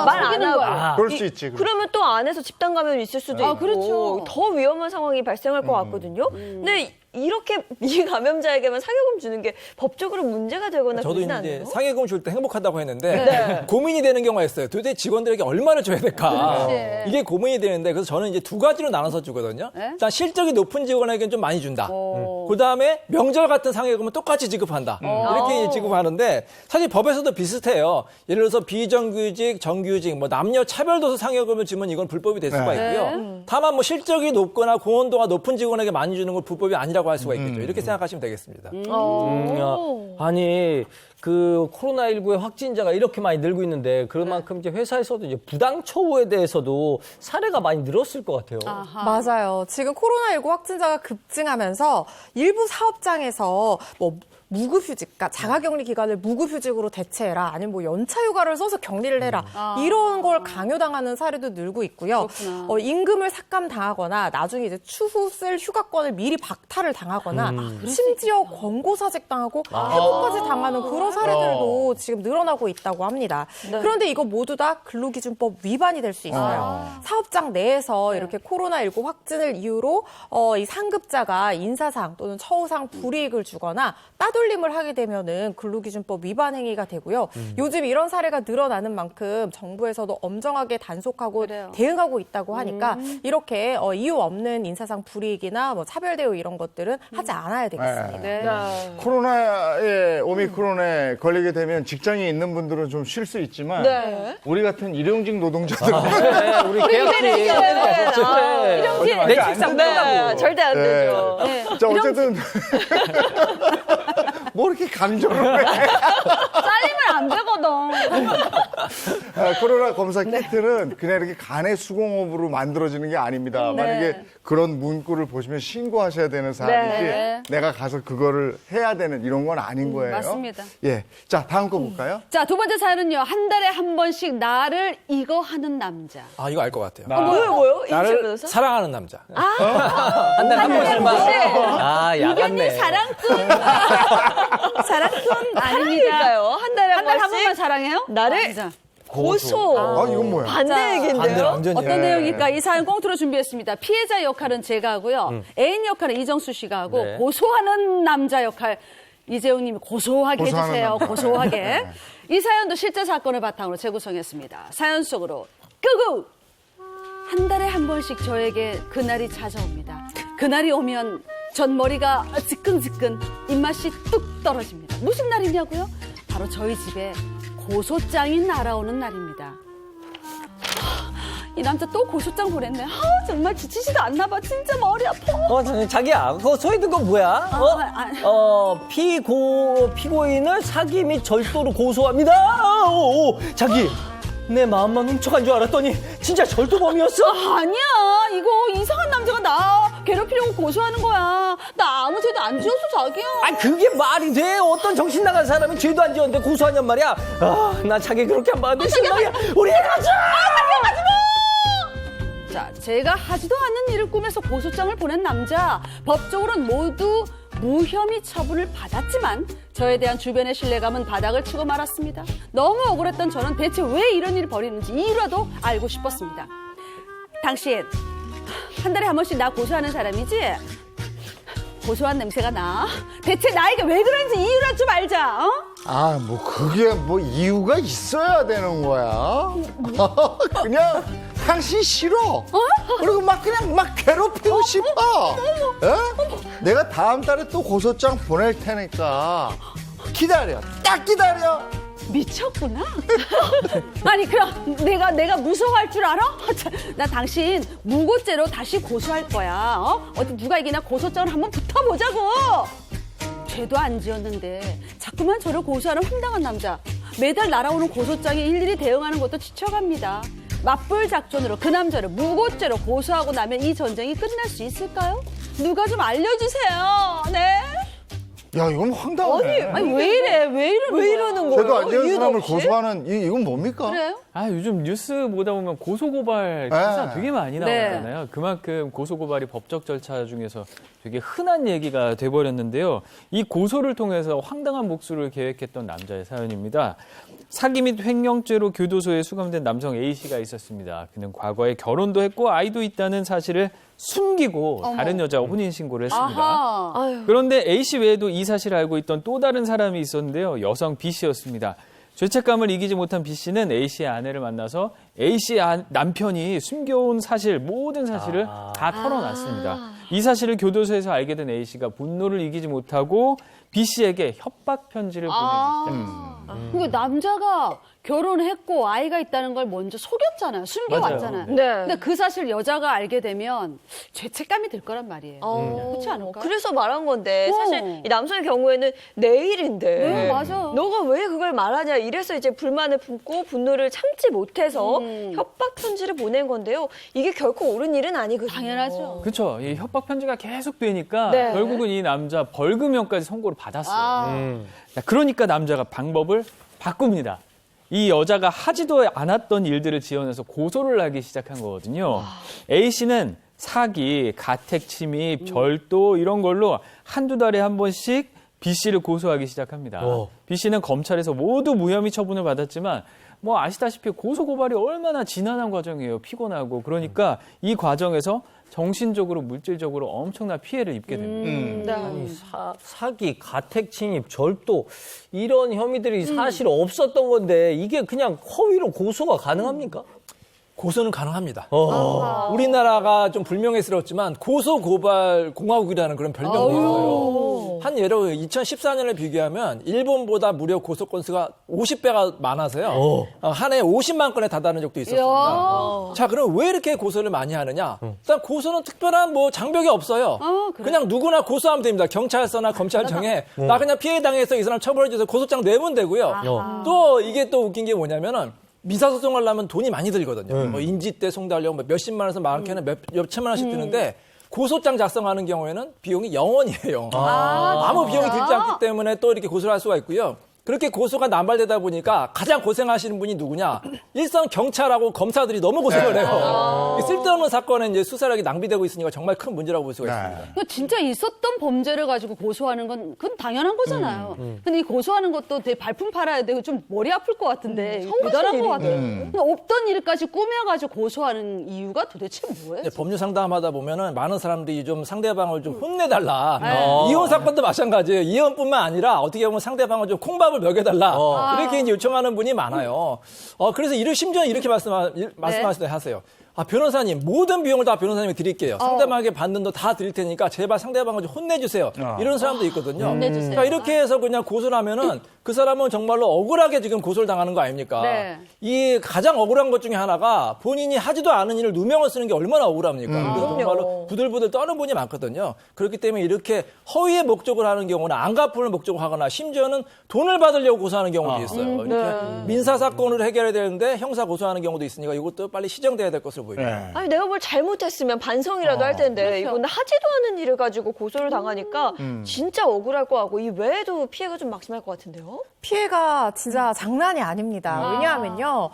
말 안 속이는 하고. 거야. 그럴 수 있지. 그러면 또 안에서 집단 감염이 있을 수도 있고 그렇죠. 더 위험한 상황이 발생할 것 같거든요. 근데 이렇게 미감염자에게만 상여금 주는 게 법적으로 문제가 되거나 저도 그러진 이제 않나요? 상여금 줄 때 행복하다고 했는데 고민이 되는 경우가 있어요. 도대체 직원들에게 얼마를 줘야 될까? 이게 고민이 되는데 그래서 저는 이제 두 가지로 나눠서 주거든요. 일단 실적이 높은 직원에게는 좀 많이 준다. 그다음에 명절 같은 상여금은 똑같이 지급한다. 이렇게 지급하는데 사실 법에서도 비슷해요. 예를 들어서 비정규직, 정규직, 뭐 남녀 차별도서 상여금을 주면 이건 불법이 될 수가 있고요. 다만 뭐 실적이 높거나 공헌도가 높은 직원에게 많이 주는 건 불법이 아니라고 할 수가 있겠죠. 이렇게 생각하시면 되겠습니다. 아니 그 코로나19의 확진자가 이렇게 많이 늘고 있는데 그만큼 이제 회사에서도 이제 부당 처우에 대해서도 사례가 많이 늘었을 것 같아요. 맞아요. 지금 코로나19 확진자가 급증하면서 일부 사업장에서 뭐 무급휴직, 그러니까 자가격리 기간을 무급휴직으로 대체해라, 아니면 뭐 연차휴가를 써서 격리를 해라, 이런 걸 강요당하는 사례도 늘고 있고요. 임금을 삭감당하거나 나중에 이제 추후 쓸 휴가권을 미리 박탈을 당하거나 심지어 권고사직 당하고 해고까지 당하는 그런 사례들도 지금 늘어나고 있다고 합니다. 그런데 이거 모두 다 근로기준법 위반이 될 수 있어요. 사업장 내에서 이렇게 코로나19 확진을 이유로 이 상급자가 인사상 또는 처우상 불이익을 주거나 따돌림을 하게 되면은 근로기준법 위반 행위가 되고요. 요즘 이런 사례가 늘어나는 만큼 정부에서도 엄정하게 단속하고 대응하고 있다고 하니까 이렇게 이유 없는 인사상 불이익이나 뭐 차별 대우 이런 것들은 하지 않아야 되겠습니다. 코로나에 오미크론에 걸리게 되면 직장에 있는 분들은 좀 쉴 수 있지만 우리 같은 일용직 노동자들은 우리 계약직 일용직 내 책상 빼라고. 절대 안 되죠. 자 어쨌든 뭐 이렇게 감정을 해? 잘리면 안 되거든. 코로나 검사 키트는 그냥 이렇게 간의 수공업으로 만들어지는 게 아닙니다. 만약에 그런 문구를 보시면 신고하셔야 되는 사안이지 내가 가서 그거를 해야 되는 이런 건 아닌 거예요. 맞습니다. 예, 자 다음 거 볼까요? 자, 두 번째 사연은요. 한 달에 한 번씩 나를 이거 하는 남자. 아, 이거 알 것 같아요. 뭐요? 나를 이준석 변호사? 사랑하는 남자. 한 달에 한 번씩만. 아, 야갔네. 사랑꾼. 사랑꾼 아닙니다. 사랑일까요? 한 달에 한 한 번씩 번만 사랑해요? 나를 진짜. 고소. 아 이건 뭐야? 반대 자, 얘기인데요. 반대로 완전히. 어떤 내용일까? 이 사연 꽁트로 준비했습니다. 피해자 역할은 제가 하고요. 애인 역할은 이정수 씨가 하고 네. 고소하는 남자 역할 이재용 님이 고소하게 고소하는 해주세요. 남자. 고소하게. 이 사연도 실제 사건을 바탕으로 재구성했습니다. 사연 속으로 끄고! 한 달에 한 번씩 저에게 그날이 찾아옵니다. 그날이 오면 전 머리가 지끈지끈, 입맛이 뚝 떨어집니다. 무슨 날이냐고요? 바로 저희 집에 고소장이 날아오는 날입니다. 이 남자 또 고소장 보냈네. 정말 지치지도 않나 봐. 진짜 머리 아파. 자기야, 그거 서 있는 건 뭐야? 피고인을 사기 및 절도로 고소합니다. 자기, 내 마음만 훔쳐간 줄 알았더니 진짜 절도범이었어? 아니야. 이거 이상한 남자가 나 괴롭히려고 고소하는 거야. 나 아무 죄도 안 지었어, 자기야. 아, 그게 말이 돼? 어떤 정신 나간 사람이 죄도 안 지었는데 고소하냔 말이야. 아, 나 자기 그렇게 안 봤는데 실망이야. 우리 가자! 자, 제가 하지도 않는 일을 꾸며서 고소장을 보낸 남자. 법적으로는 모두 무혐의 처분을 받았지만 저에 대한 주변의 신뢰감은 바닥을 치고 말았습니다. 너무 억울했던 저는 대체 왜 이런 일을 벌이는지 이유라도 알고 싶었습니다. 당신 한 달에 한 번씩 나 고소하는 사람이지? 고소한 냄새가 나. 대체 나에게 왜 그런지 이유라 좀 알자. 어? 아, 뭐 그게 뭐 이유가 있어야 되는 거야? 그냥 당신 싫어. 그리고 막 그냥 막 괴롭히고 싶어. 에? 내가 다음 달에 또 고소장 보낼 테니까 기다려. 딱 기다려. 미쳤구나. 아니 그럼 내가 무서워할 줄 알아? 나 당신 무고죄로 다시 고소할 거야. 어디 누가 이기나 고소장을 한번 붙어보자고. 죄도 안 지었는데 자꾸만 저를 고소하는 황당한 남자. 매달 날아오는 고소장에 일일이 대응하는 것도 지쳐갑니다. 맞불 작전으로 그 남자를 무고죄로 고소하고 나면 이 전쟁이 끝날 수 있을까요? 누가 좀 알려주세요. 네. 야, 이건 황당하네. 아니 왜 이래? 왜 이러는 거야? 저도 안 지은 이유도 사람을 없이? 고소하는 이건 뭡니까? 그래요? 아, 요즘 뉴스 보다 보면 고소고발 기사 네. 되게 많이 나오잖아요. 그만큼 고소고발이 법적 절차 중에서 되게 흔한 얘기가 돼버렸는데요. 이 고소를 통해서 황당한 복수를 계획했던 남자의 사연입니다. 사기 및 횡령죄로 교도소에 수감된 남성 A씨가 있었습니다. 그는 과거에 결혼도 했고 아이도 있다는 사실을 숨기고 다른 여자와 혼인신고를 했습니다. 아하. 그런데 A씨 외에도 이 사실을 알고 있던 또 다른 사람이 있었는데요. 여성 B씨였습니다. 죄책감을 이기지 못한 B씨는 A씨의 아내를 만나서 A씨의 남편이 숨겨온 사실, 모든 사실을 다 털어놨습니다. 이 사실을 교도소에서 알게 된 A씨가 분노를 이기지 못하고 B씨에게 협박 편지를 보내기 시작했습니다. 그러니까 남자가 결혼했고 아이가 있다는 걸 먼저 속였잖아요. 숨겨왔잖아요. 네. 근데 그 사실 여자가 알게 되면 죄책감이 들 거란 말이에요. 그렇지 않을까? 그래서 말한 건데 어. 사실 이 남성의 경우에는 내 일인데 네, 맞아. 너가 왜 그걸 말하냐 이래서 이제 불만을 품고 분노를 참지 못해서 협박 편지를 보낸 건데요. 이게 결코 옳은 일은 아니거든요. 당연하죠. 그렇죠. 이 협박 편지가 계속 되니까 네. 결국은 이 남자 벌금형까지 선고를 받았어요. 자, 그러니까 남자가 방법을 바꿉니다. 이 여자가 하지도 않았던 일들을 지어내서 고소를 하기 시작한 거거든요. A씨는 사기, 가택 침입, 절도 이런 걸로 한두 달에 한 번씩 B씨를 고소하기 시작합니다. B씨는 검찰에서 모두 무혐의 처분을 받았지만 뭐 아시다시피 고소고발이 얼마나 지난한 과정이에요. 피곤하고. 그러니까 이 과정에서 정신적으로 물질적으로 엄청난 피해를 입게 됩니다. 아니, 사기, 가택 침입, 절도 이런 혐의들이 사실 없었던 건데 이게 그냥 허위로 고소가 가능합니까? 고소는 가능합니다. 우리나라가 좀 불명예스럽지만 고소고발 공화국이라는 그런 별명도 있어요. 한 예로 2014년을 비교하면 일본보다 무려 고소 건수가 50배가 많아서요. 한 해에 50만 건에 달하는 적도 있었습니다. 자, 그럼 왜 이렇게 고소를 많이 하느냐? 일단 고소는 특별한 뭐 장벽이 없어요. 그래? 그냥 누구나 고소하면 됩니다. 경찰서나 검찰청에 나 그냥 피해 당해서 이 사람 처벌해 줘서 고소장 내면 되고요. 또 이게 또 웃긴 게 뭐냐면은 민사소송하려면 돈이 많이 들거든요. 뭐 인지대 송달료 몇십만 원에서 많게는 몇천만 원씩 드는데 고소장 작성하는 경우에는 비용이 0원이에요. 아무 비용이 들지 않기 때문에 또 이렇게 고소를 할 수가 있고요. 그렇게 고소가 남발되다 보니까 가장 고생하시는 분이 누구냐? 일선 경찰하고 검사들이 너무 고생을 해요. 쓸데없는 사건에 이제 수사력이 낭비되고 있으니까 정말 큰 문제라고 볼 수가 있습니다. 그러니까 진짜 있었던 범죄를 가지고 고소하는 건 그건 당연한 거잖아요. 근데 이 고소하는 것도 되게 발품 팔아야 되고 좀 머리 아플 것 같은데 대단한 것 같아요. 근데 없던 일까지 꾸며가지고 고소하는 이유가 도대체 뭐예요? 이제 법률 상담하다 보면은 많은 사람들이 좀 상대방을 좀 혼내달라. 이혼 사건도 마찬가지예요. 이혼뿐만 아니라 어떻게 보면 상대방을 좀 콩밥을 먹여달라. 이렇게 이제 요청하는 분이 많아요. 그래서 심지어 이렇게 말씀하시도 하세요. 변호사님 모든 비용을 다 변호사님이 드릴게요. 상대방에게 받는 돈 다 드릴 테니까 제발 상대방을 좀 혼내주세요. 이런 사람도 있거든요. 혼내주세요. 그러니까 이렇게 해서 그냥 고소를 하면은 그 사람은 정말로 억울하게 지금 고소를 당하는 거 아닙니까? 네. 이 가장 억울한 것 중에 하나가 본인이 하지도 않은 일을 누명을 쓰는 게 얼마나 억울합니까? 그래서 정말로 부들부들 떠는 분이 많거든요. 그렇기 때문에 이렇게 허위의 목적을 하는 경우는 안 갚을 목적을 하거나 심지어는 돈을 받으려고 고소하는 경우도 있어요. 이렇게 민사 사건으로 해결해야 되는데 형사 고소하는 경우도 있으니까 이것도 빨리 시정돼야 될 것으로 보입니다. 아니 내가 뭘 잘못했으면 반성이라도 할 텐데 이건 하지도 않은 일을 가지고 고소를 당하니까 진짜 억울할 것 같고 이 외에도 피해가 좀 막심할 것 같은데요? 피해가 진짜 장난이 아닙니다. 왜냐하면요.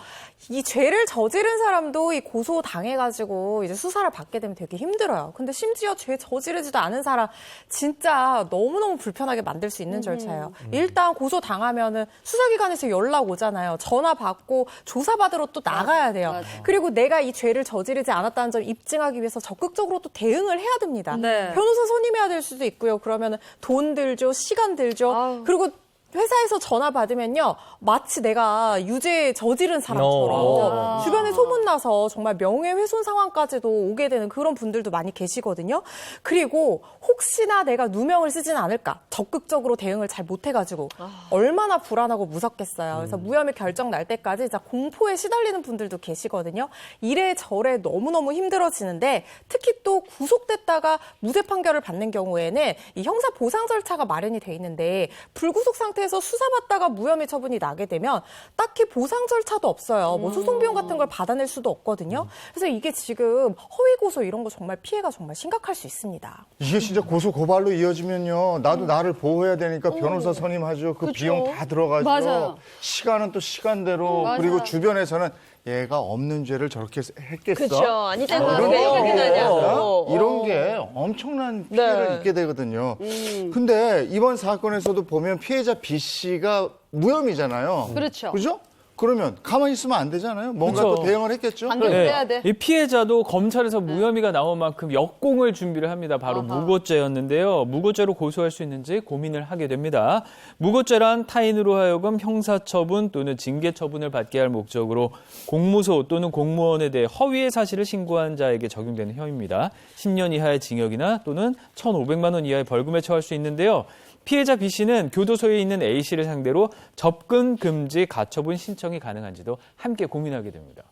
이 죄를 저지른 사람도 이 고소 당해가지고 이제 수사를 받게 되면 되게 힘들어요. 근데 심지어 죄 저지르지도 않은 사람 진짜 너무너무 불편하게 만들 수 있는 절차예요. 일단 고소 당하면은 수사기관에서 연락 오잖아요. 전화 받고 조사받으러 또 나가야 돼요. 그리고 내가 이 죄를 저지르지 않았다는 점 입증하기 위해서 적극적으로 또 대응을 해야 됩니다. 네. 변호사 선임해야 될 수도 있고요. 그러면은 돈 들죠, 시간 들죠. 그리고 회사에서 전화 받으면요. 마치 내가 유죄 저지른 사람처럼 주변에 소문나서 정말 명예훼손 상황까지도 오게 되는 그런 분들도 많이 계시거든요. 그리고 혹시나 내가 누명을 쓰지는 않을까 적극적으로 대응을 잘 못해가지고 얼마나 불안하고 무섭겠어요. 그래서 무혐의 결정 날 때까지 진짜 공포에 시달리는 분들도 계시거든요. 이래저래 너무너무 힘들어지는데 특히 또 구속됐다가 무죄 판결을 받는 경우에는 이 형사 보상 절차가 마련이 돼 있는데 불구속 상태에서 수사받다가 무혐의 처분이 나게 되면 딱히 보상 절차도 없어요. 뭐 소송 비용 같은 걸 받아낼 수도 없거든요. 그래서 이게 지금 허위 고소 이런 거 정말 피해가 정말 심각할 수 있습니다. 이게 진짜 고소 고발로 이어지면요. 나도 나를 보호해야 되니까 변호사 선임하죠. 그 비용 다 들어가죠. 맞아요. 시간은 또 시간대로 그리고 주변에서는 얘가 없는 죄를 저렇게 했겠어. 그렇죠. 아니 때문에 이런 왜 거, 확인하냐고. 이런 게 엄청난 피해를 입게 되거든요. 근데 이번 사건에서도 보면 피해자 B 씨가 무혐의잖아요. 그렇죠. 그죠? 그러면 가만히 있으면 안 되잖아요. 뭔가 그렇죠. 또 대응을 했겠죠. 해야 돼. 이 피해자도 검찰에서 무혐의가 나온 만큼 역공을 준비를 합니다. 바로 무고죄였는데요. 무고죄로 고소할 수 있는지 고민을 하게 됩니다. 무고죄란 타인으로 하여금 형사처분 또는 징계처분을 받게 할 목적으로 공무소 또는 공무원에 대해 허위의 사실을 신고한 자에게 적용되는 혐의입니다. 10년 이하의 징역이나 또는 1,500만 원 이하의 벌금에 처할 수 있는데요. 피해자 B 씨는 교도소에 있는 A 씨를 상대로 접근 금지 가처분 신청이 가능한지도 함께 고민하게 됩니다.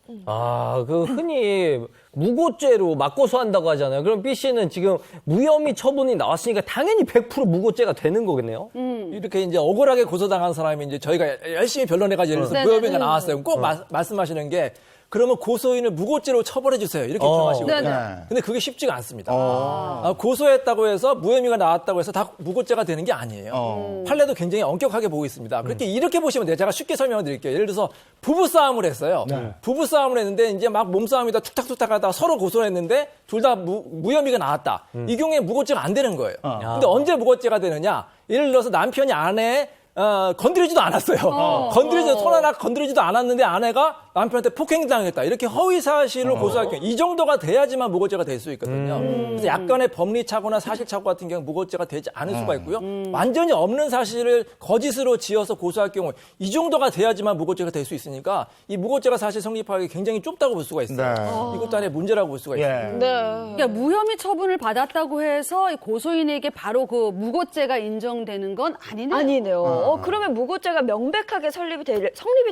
그 흔히 무고죄로 맞고소한다고 하잖아요. 그럼 B 씨는 지금 무혐의 처분이 나왔으니까 당연히 100% 무고죄가 되는 거겠네요. 이렇게 이제 억울하게 고소당한 사람이 이제 저희가 열심히 변론해가지고 예를 들어서 무혐의가 나왔어요. 꼭 말씀하시는 게 그러면 고소인을 무고죄로 처벌해 주세요. 이렇게 주장하시거든요. 근데 그게 쉽지가 않습니다. 고소했다고 해서 무혐의가 나왔다고 해서 다 무고죄가 되는 게 아니에요. 판례도 굉장히 엄격하게 보고 있습니다. 그렇게 이렇게 보시면 돼요. 제가 쉽게 설명을 드릴게요. 예를 들어서 부부싸움을 했어요. 부부싸움을 했는데 이제 막 몸싸움이다 툭탁툭탁 하다가 서로 고소를 했는데 둘 다 무혐의가 나왔다. 이 경우에 무고죄가 안 되는 거예요. 근데 언제 무고죄가 되느냐? 예를 들어서 남편이 아내 건드리지도 않았어요. 손 하나 건드리지도 않았는데 아내가 남편한테 폭행당했다. 이렇게 허위 사실로 고소할 경우 이 정도가 돼야지만 무고죄가 될 수 있거든요. 그래서 약간의 법리착오나 사실착오 같은 경우 무고죄가 되지 않을 수가 있고요. 완전히 없는 사실을 거짓으로 지어서 고소할 경우 이 정도가 돼야지만 무고죄가 될 수 있으니까 이 무고죄가 사실 성립하기 굉장히 좁다고 볼 수가 있어요. 이것도 하나의 문제라고 볼 수가 있어요. 그러니까 무혐의 처분을 받았다고 해서 이 고소인에게 바로 그 무고죄가 인정되는 건 아니네요. 아니네요. 그러면 무고죄가 명백하게 성립이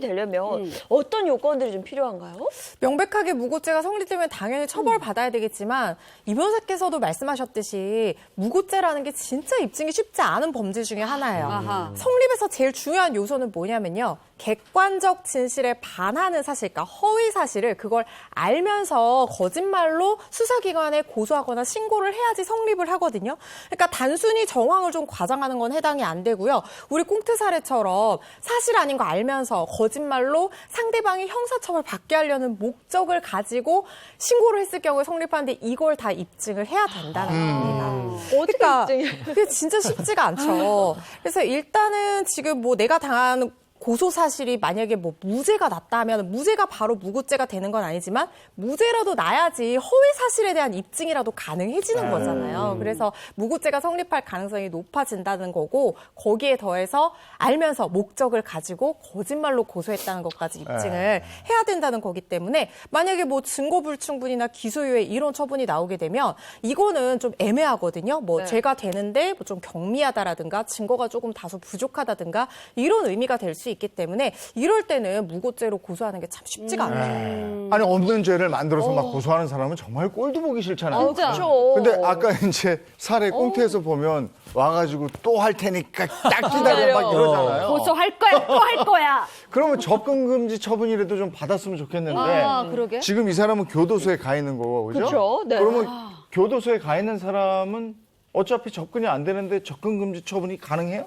되려면 어떤 요건들이 좀 필요한가요? 명백하게 무고죄가 성립되면 당연히 처벌받아야 되겠지만 이 변호사께서도 말씀하셨듯이 무고죄라는 게 진짜 입증이 쉽지 않은 범죄 중에 하나예요. 성립에서 제일 중요한 요소는 뭐냐면요. 객관적 진실에 반하는 사실, 그러니까 허위 사실을 그걸 알면서 거짓말로 수사기관에 고소하거나 신고를 해야지 성립을 하거든요. 그러니까 단순히 정황을 좀 과장하는 건 해당이 안 되고요. 우리 꽁트 사례처럼 사실 아닌 거 알면서 거짓말로 상대방이 형사처벌 받게 하려는 목적을 가지고 신고를 했을 경우에 성립하는데 이걸 다 입증을 해야 된다는 겁니다. 어떻게 그러니까 입증해요? 그게 진짜 쉽지가 않죠. 그래서 일단은 지금 뭐 내가 당한 고소 사실이 만약에 뭐 무죄가 났다 하면 무죄가 바로 무고죄가 되는 건 아니지만 무죄라도 나야지 허위 사실에 대한 입증이라도 가능해지는 거잖아요. 그래서 무고죄가 성립할 가능성이 높아진다는 거고 거기에 더해서 알면서 목적을 가지고 거짓말로 고소했다는 것까지 입증을 해야 된다는 거기 때문에 만약에 뭐 증거 불충분이나 기소유예 이런 처분이 나오게 되면 이거는 좀 애매하거든요. 뭐 죄가 되는데 뭐 좀 경미하다라든가 증거가 조금 다소 부족하다든가 이런 의미가 될 수 있기 때문에 이럴 때는 무고죄로 고소하는 게 참 쉽지가 않아요. 아니 없는 죄를 만들어서 막 고소하는 사람은 정말 꼴도 보기 싫잖아요. 그렇죠. 근데 아까 이제 사례 꽁트에서 보면 와가지고 또 할 테니까 딱 기다려 막 이러잖아요. 고소할 거야, 또 할 거야. 그러면 접근금지 처분이라도 좀 받았으면 좋겠는데 그러게. 지금 이 사람은 교도소에 가 있는 거고 그죠? 그렇죠. 네. 그러면 교도소에 가 있는 사람은 어차피 접근이 안 되는데 접근금지 처분이 가능해요?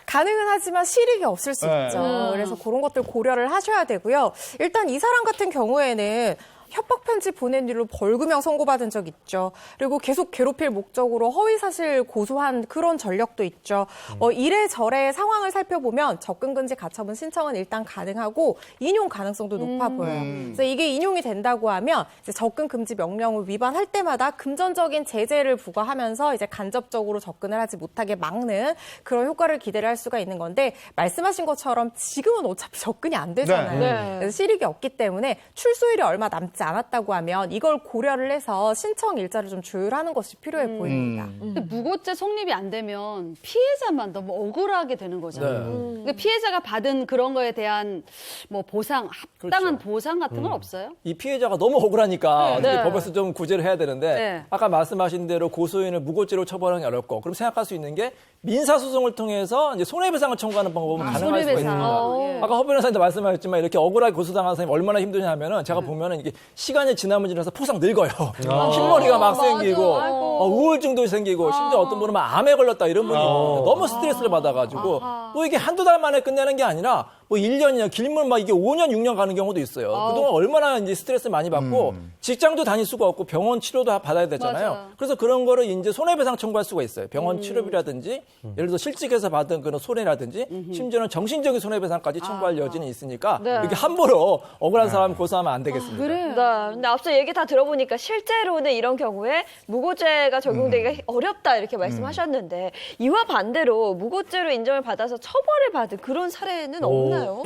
가능은 하지만 실익이 없을 수 네. 있죠. 그래서 그런 것들 고려를 하셔야 되고요. 일단 이 사람 같은 경우에는 협박 편지 보낸 일로 벌금형 선고받은 적 있죠. 그리고 계속 괴롭힐 목적으로 허위사실 고소한 그런 전력도 있죠. 이래저래 상황을 살펴보면 접근금지 가처분 신청은 일단 가능하고 인용 가능성도 높아 보여요. 그래서 이게 인용이 된다고 하면 이제 접근금지 명령을 위반할 때마다 금전적인 제재를 부과하면서 이제 간접적으로 접근을 하지 못하게 막는 그런 효과를 기대를 할 수가 있는 건데 말씀하신 것처럼 지금은 어차피 접근이 안 되잖아요. 네. 그래서 실익이 없기 때문에 출소일이 얼마 남지 않았다고 하면 이걸 고려를 해서 신청 일자를 좀 조율하는 것이 필요해 보입니다. 근데 무고죄 성립이 안 되면 피해자만 너무 억울하게 되는 거잖아요. 그러니까 피해자가 받은 그런 거에 대한 뭐 보상, 합당한 보상 같은 건 없어요? 이 피해자가 너무 억울하니까 어떻게 네. 법에서 좀 구제를 해야 되는데 네. 아까 말씀하신 대로 고소인을 무고죄로 처벌하는 게 어렵고 그럼 생각할 수 있는 게 민사소송을 통해서 이제 손해배상을 청구하는 방법은 가능할 수가 손해배상. 있습니다. 예. 아까 허 변호사님도 말씀하셨지만 이렇게 억울하게 고소당한 사람이 얼마나 힘드냐 하면은 제가 보면은 이게 시간이 지나면 지나서 폭삭 늙어요. 흰머리가 막 생기고 우울증도 생기고 심지어 어떤 분은 막 암에 걸렸다 이런 분이 있거든요. 너무 스트레스를 받아가지고 뭐 이게 한두 달 만에 끝내는 게 아니라 뭐 1년이나 길면 막 이게 5년, 6년 가는 경우도 있어요. 그동안 얼마나 이제 스트레스 많이 받고 직장도 다닐 수가 없고 병원 치료도 받아야 되잖아요. 맞아요. 그래서 그런 거를 이제 손해배상 청구할 수가 있어요. 병원 치료비라든지 예를 들어 실직해서 받은 그런 손해라든지 심지어는 정신적인 손해배상까지 청구할 여지는 있으니까 이렇게 함부로 억울한 사람 고소하면 안 되겠습니다. 그래요. 네. 근데 앞서 얘기 다 들어보니까 실제로는 이런 경우에 무고죄가 적용되기가 어렵다 이렇게 말씀하셨는데 이와 반대로 무고죄로 인정을 받아서 처벌을 받은 그런 사례는 없나요?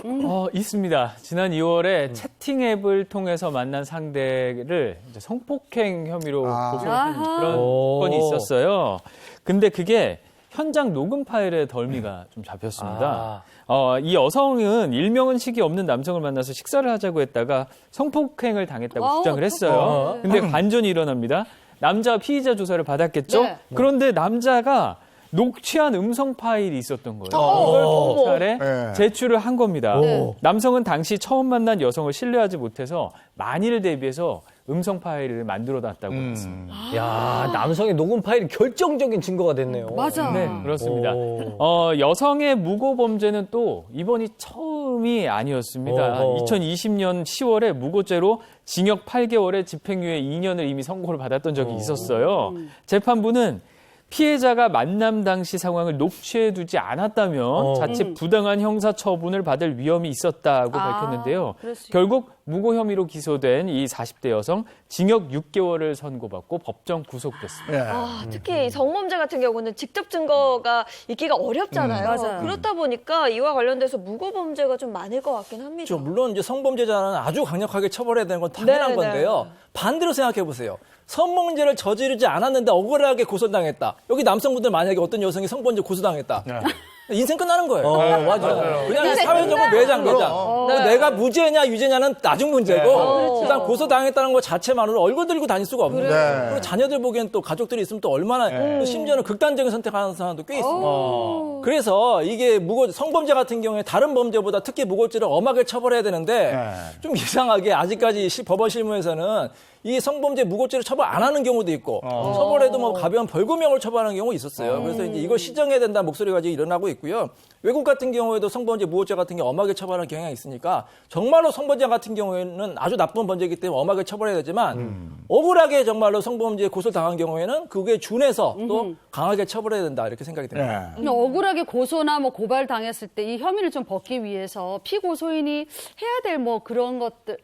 있습니다. 지난 2월에 채팅 앱을 통해서 만난 상대를 이제 성폭행 혐의로 고소한 그런 건이 있었어요. 근데 그게 현장 녹음 파일에 덜미가 좀 잡혔습니다. 이 여성은 일명은 식이 없는 남성을 만나서 식사를 하자고 했다가 성폭행을 당했다고 주장을 했어요. 근데 반전이 일어납니다. 남자가 피의자 조사를 받았겠죠? 네. 그런데 남자가 녹취한 음성 파일이 있었던 거예요. 그걸 검찰에 네. 제출을 한 겁니다. 남성은 당시 처음 만난 여성을 신뢰하지 못해서 만일을 대비해서 음성 파일을 만들어 놨다고 했습니다. 야, 남성의 녹음 파일이 결정적인 증거가 됐네요. 맞아. 네, 그렇습니다. 오. 여성의 무고 범죄는 또 이번이 처음이 아니었습니다. 어허. 2020년 10월에 무고죄로 징역 8개월에 집행유예 2년을 이미 선고를 받았던 적이 있었어요. 재판부는 피해자가 만남 당시 상황을 녹취해두지 않았다면 자칫 부당한 형사 처분을 받을 위험이 있었다고 밝혔는데요. 그럴 수 결국 무고 혐의로 기소된 이 40대 여성 징역 6개월을 선고받고 법정 구속됐습니다. 특히 이 성범죄 같은 경우는 직접 증거가 있기가 어렵잖아요. 맞아요. 그렇다 보니까 이와 관련돼서 무고 범죄가 좀 많을 것 같긴 합니다. 그렇죠. 물론 이제 성범죄자는 아주 강력하게 처벌해야 되는 건 당연한 네, 건데요. 반대로 생각해 보세요. 성범죄를 저지르지 않았는데 억울하게 고소당했다. 여기 남성분들 만약에 어떤 여성이 성범죄 고소당했다. 인생 끝나는 거예요. 맞아요. 그냥 사회적으로 매장거장. 내가 무죄냐 유죄냐는 나중 문제고 일단 고소당했다는 것 자체만으로 얼굴 들고 다닐 수가 없는 거예요. 그리고 자녀들 보기엔 또 가족들이 있으면 또 얼마나 또 심지어는 극단적인 선택하는 사람도 꽤 있습니다. 그래서 이게 성범죄 같은 경우에 다른 범죄보다 특히 무고죄를 엄하게 처벌해야 되는데 좀 이상하게 아직까지 법원 실무에서는 이 성범죄 무고죄를 처벌 안 하는 경우도 있고 처벌해도 뭐 가벼운 벌금형을 처벌하는 경우 있었어요. 그래서 이제 이걸 시정해야 된다는 목소리가 지금 일어나고 있고요. 외국 같은 경우에도 성범죄 무고죄 같은 게 엄하게 처벌하는 경향이 있으니까 정말로 성범죄 같은 경우에는 아주 나쁜 범죄이기 때문에 엄하게 처벌해야 되지만 억울하게 정말로 성범죄에 고소를 당한 경우에는 그게 준해서 또 강하게 처벌해야 된다 이렇게 생각이 됩니다. 네. 억울하게 고소나 뭐 고발 당했을 때 이 혐의를 좀 벗기 위해서 피고소인이 해야 될 뭐 그런 것들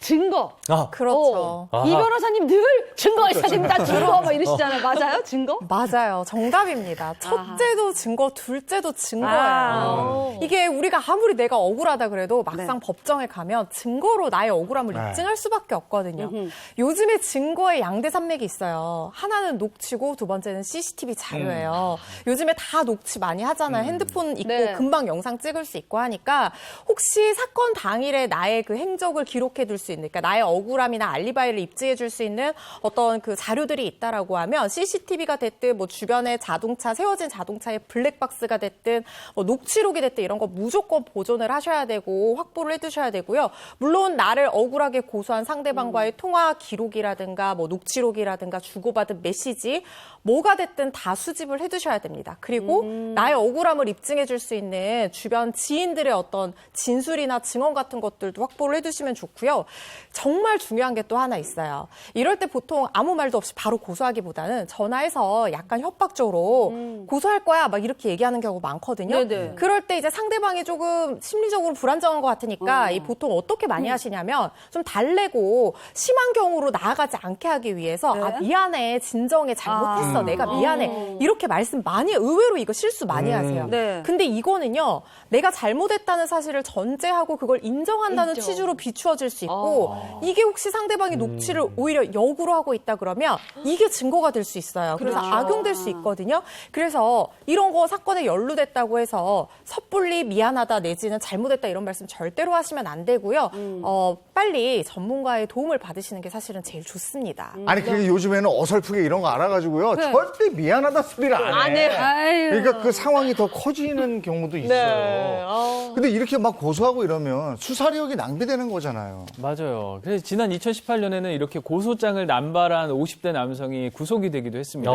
증거. 그렇죠. 이 변호사님 늘 증거 있어야 됩니다. 증거 막 이러시잖아요. 맞아요? 증거? 맞아요. 정답입니다. 첫째도 증거, 둘째도 증거예요. 이게 우리가 아무리 내가 억울하다 그래도 막상 법정에 가면 증거로 나의 억울함을 입증할 수밖에 없거든요. 요즘에 증거의 양대 산맥이 있어요. 하나는 녹취고 두 번째는 CCTV 자료예요. 요즘에 다 녹취 많이 하잖아요. 핸드폰 있고 네. 금방 영상 찍을 수 있고 하니까 혹시 사건 당일에 나의 그 행적을 기록해 둘 수 있는, 그러니까 나의 억울함이나 알리바이를 입증해 줄 수 있는 어떤 그 자료들이 있다라고 하면 CCTV가 됐든 뭐 주변에 자동차, 세워진 자동차의 블랙박스가 됐든 뭐 녹취록이 됐든 이런 거 무조건 보존을 하셔야 되고 확보를 해두셔야 되고요. 물론 나를 억울하게 고소한 상대방과의 통화 기록이라든가 뭐 녹취록이라든가 주고받은 메시지 뭐가 됐든 다 수집을 해두셔야 됩니다. 그리고 나의 억울함을 입증해 줄 수 있는 주변 지인들의 어떤 진술이나 증언 같은 것들도 확보를 해두시면 좋고요. 정말 중요한 게 또 하나 있어요. 이럴 때 보통 아무 말도 없이 바로 고소하기보다는 전화해서 약간 협박적으로 고소할 거야 막 이렇게 얘기하는 경우가 많거든요. 네네. 그럴 때 이제 상대방이 조금 심리적으로 불안정한 것 같으니까 이 보통 어떻게 많이 하시냐면 좀 달래고 심한 경우로 나아가지 않게 하기 위해서 아 미안해, 진정해, 잘못했어, 내가 미안해 이렇게 말씀 많이 의외로 이거 실수 많이 하세요. 네. 근데 이거는요 내가 잘못했다는 사실을 전제하고 그걸 인정한다는 취지로 비추어질 수 있고 이게 혹시 상대방이 녹취를 오히려 역으로 하고 있다 그러면 이게 증거가 될 수 있어요. 그래서 악용될 수 있거든요. 그래서 이런 거 사건에 연루됐다고 해서 섣불리 미안하다 내지는 잘못했다 이런 말씀 절대로 하시면 안 되고요. 빨리 전문가의 도움을 받으시는 게 사실은 제일 좋습니다. 아니 그게 요즘에는 어설프게 이런 거 알아가지고요. 절대 미안하다 소리를 안 해. 아유. 그러니까 그 상황이 더 커지는 경우도 있어요. 근데 이렇게 막 고소하고 이러면 수사력이 낭비되는 거잖아요. 맞아요. 그래서 지난 2018년에는 이렇게 고소장을 남발한 50대 남성이 구속이 되기도 했습니다.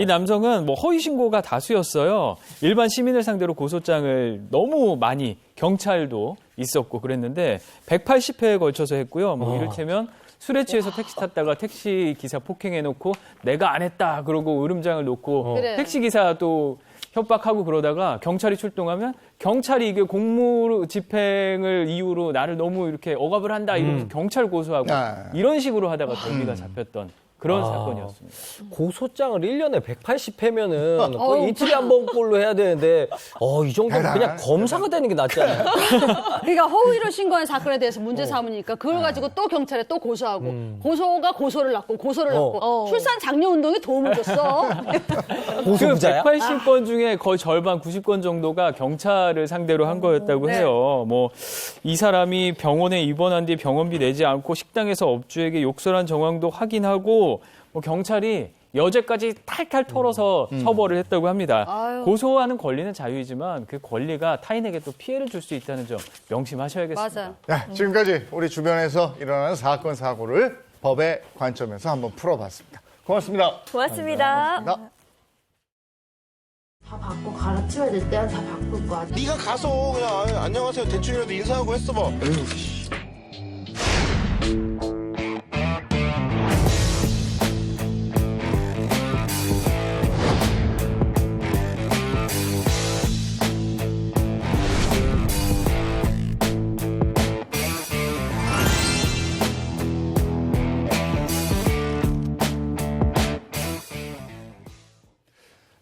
이 남성은 뭐 허위 신고가 다수였어요. 일반 시민을 상대로 고소장을 너무 많이 경찰도 있었고 그랬는데 180회에 걸쳐서 했고요. 뭐 이를테면 술에 취해서 택시 탔다가 택시 기사 폭행해놓고 내가 안 했다 그러고 으름장을 놓고 그래. 택시 기사 또 협박하고 그러다가 경찰이 출동하면 경찰이 이게 공무 집행을 이유로 나를 너무 이렇게 억압을 한다 이러면서 경찰 고소하고 이런 식으로 하다가 덜미가 잡혔던 그런 사건이었습니다. 고소장을 1년에 180회면은 거의 이틀에 한 번꼴로 해야 되는데, 이 정도면 그냥 검사가 되는 게 낫잖아요. 그러니까 허위로 신고한 사건에 대해서 문제 삼으니까 그걸 가지고 또 경찰에 또 고소하고 고소가 고소를 낳고 고소를 낳고 출산 장려 운동에 도움을 줬어. 고소부자야? 180건 중에 거의 절반 90건 정도가 경찰을 상대로 한 거였다고 해요. 뭐 이 사람이 병원에 입원한 뒤 병원비 내지 않고 식당에서 업주에게 욕설한 정황도 확인하고 뭐 경찰이 여죄까지 탈탈 털어서 처벌을 했다고 합니다. 고소하는 권리는 자유이지만 그 권리가 타인에게 또 피해를 줄 수 있다는 점 명심하셔야겠습니다. 맞아요. 네, 지금까지 우리 주변에서 일어나는 사건 사고를 법의 관점에서 한번 풀어봤습니다. 고맙습니다. 고맙습니다. 고맙습니다. 다 받고 갈아치워야 될 때는 다 바꿀 거야. 네가 가서 그냥 안녕하세요 대충이라도 인사하고 했어 봐.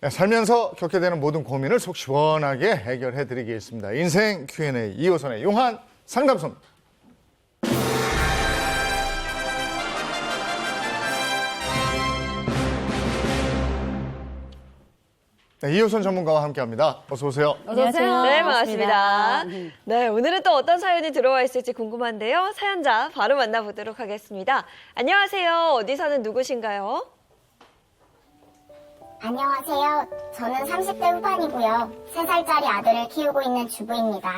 네, 살면서 겪게 되는 모든 고민을 속 시원하게 해결해 드리겠습니다. 인생 Q&A 2호선의 용한 상담소입니다. 네, 2호선 전문가와 함께합니다. 어서 오세요. 안녕하세요. 네, 반갑습니다. 네, 오늘은 또 어떤 사연이 들어와 있을지 궁금한데요. 사연자 바로 만나보도록 하겠습니다. 안녕하세요. 어디 사는 누구신가요? 안녕하세요. 저는 30대 후반이고요. 3살짜리 아들을 키우고 있는 주부입니다.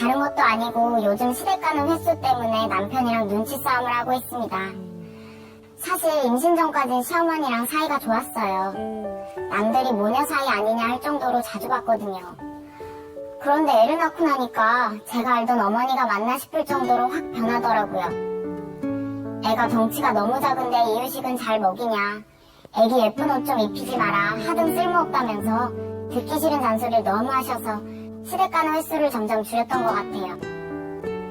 다른 것도 아니고 요즘 시댁 가는 횟수 때문에 남편이랑 눈치 싸움을 하고 있습니다. 사실 임신 전까진 시어머니랑 사이가 좋았어요. 남들이 모녀 사이 아니냐 할 정도로 자주 봤거든요. 그런데 애를 낳고 나니까 제가 알던 어머니가 맞나 싶을 정도로 확 변하더라고요. 애가 덩치가 너무 작은데 이유식은 잘 먹이냐, 애기 예쁜 옷 좀 입히지 마라 하등 쓸모없다면서 듣기 싫은 잔소리를 너무 하셔서 시댁 가는 횟수를 점점 줄였던 것 같아요.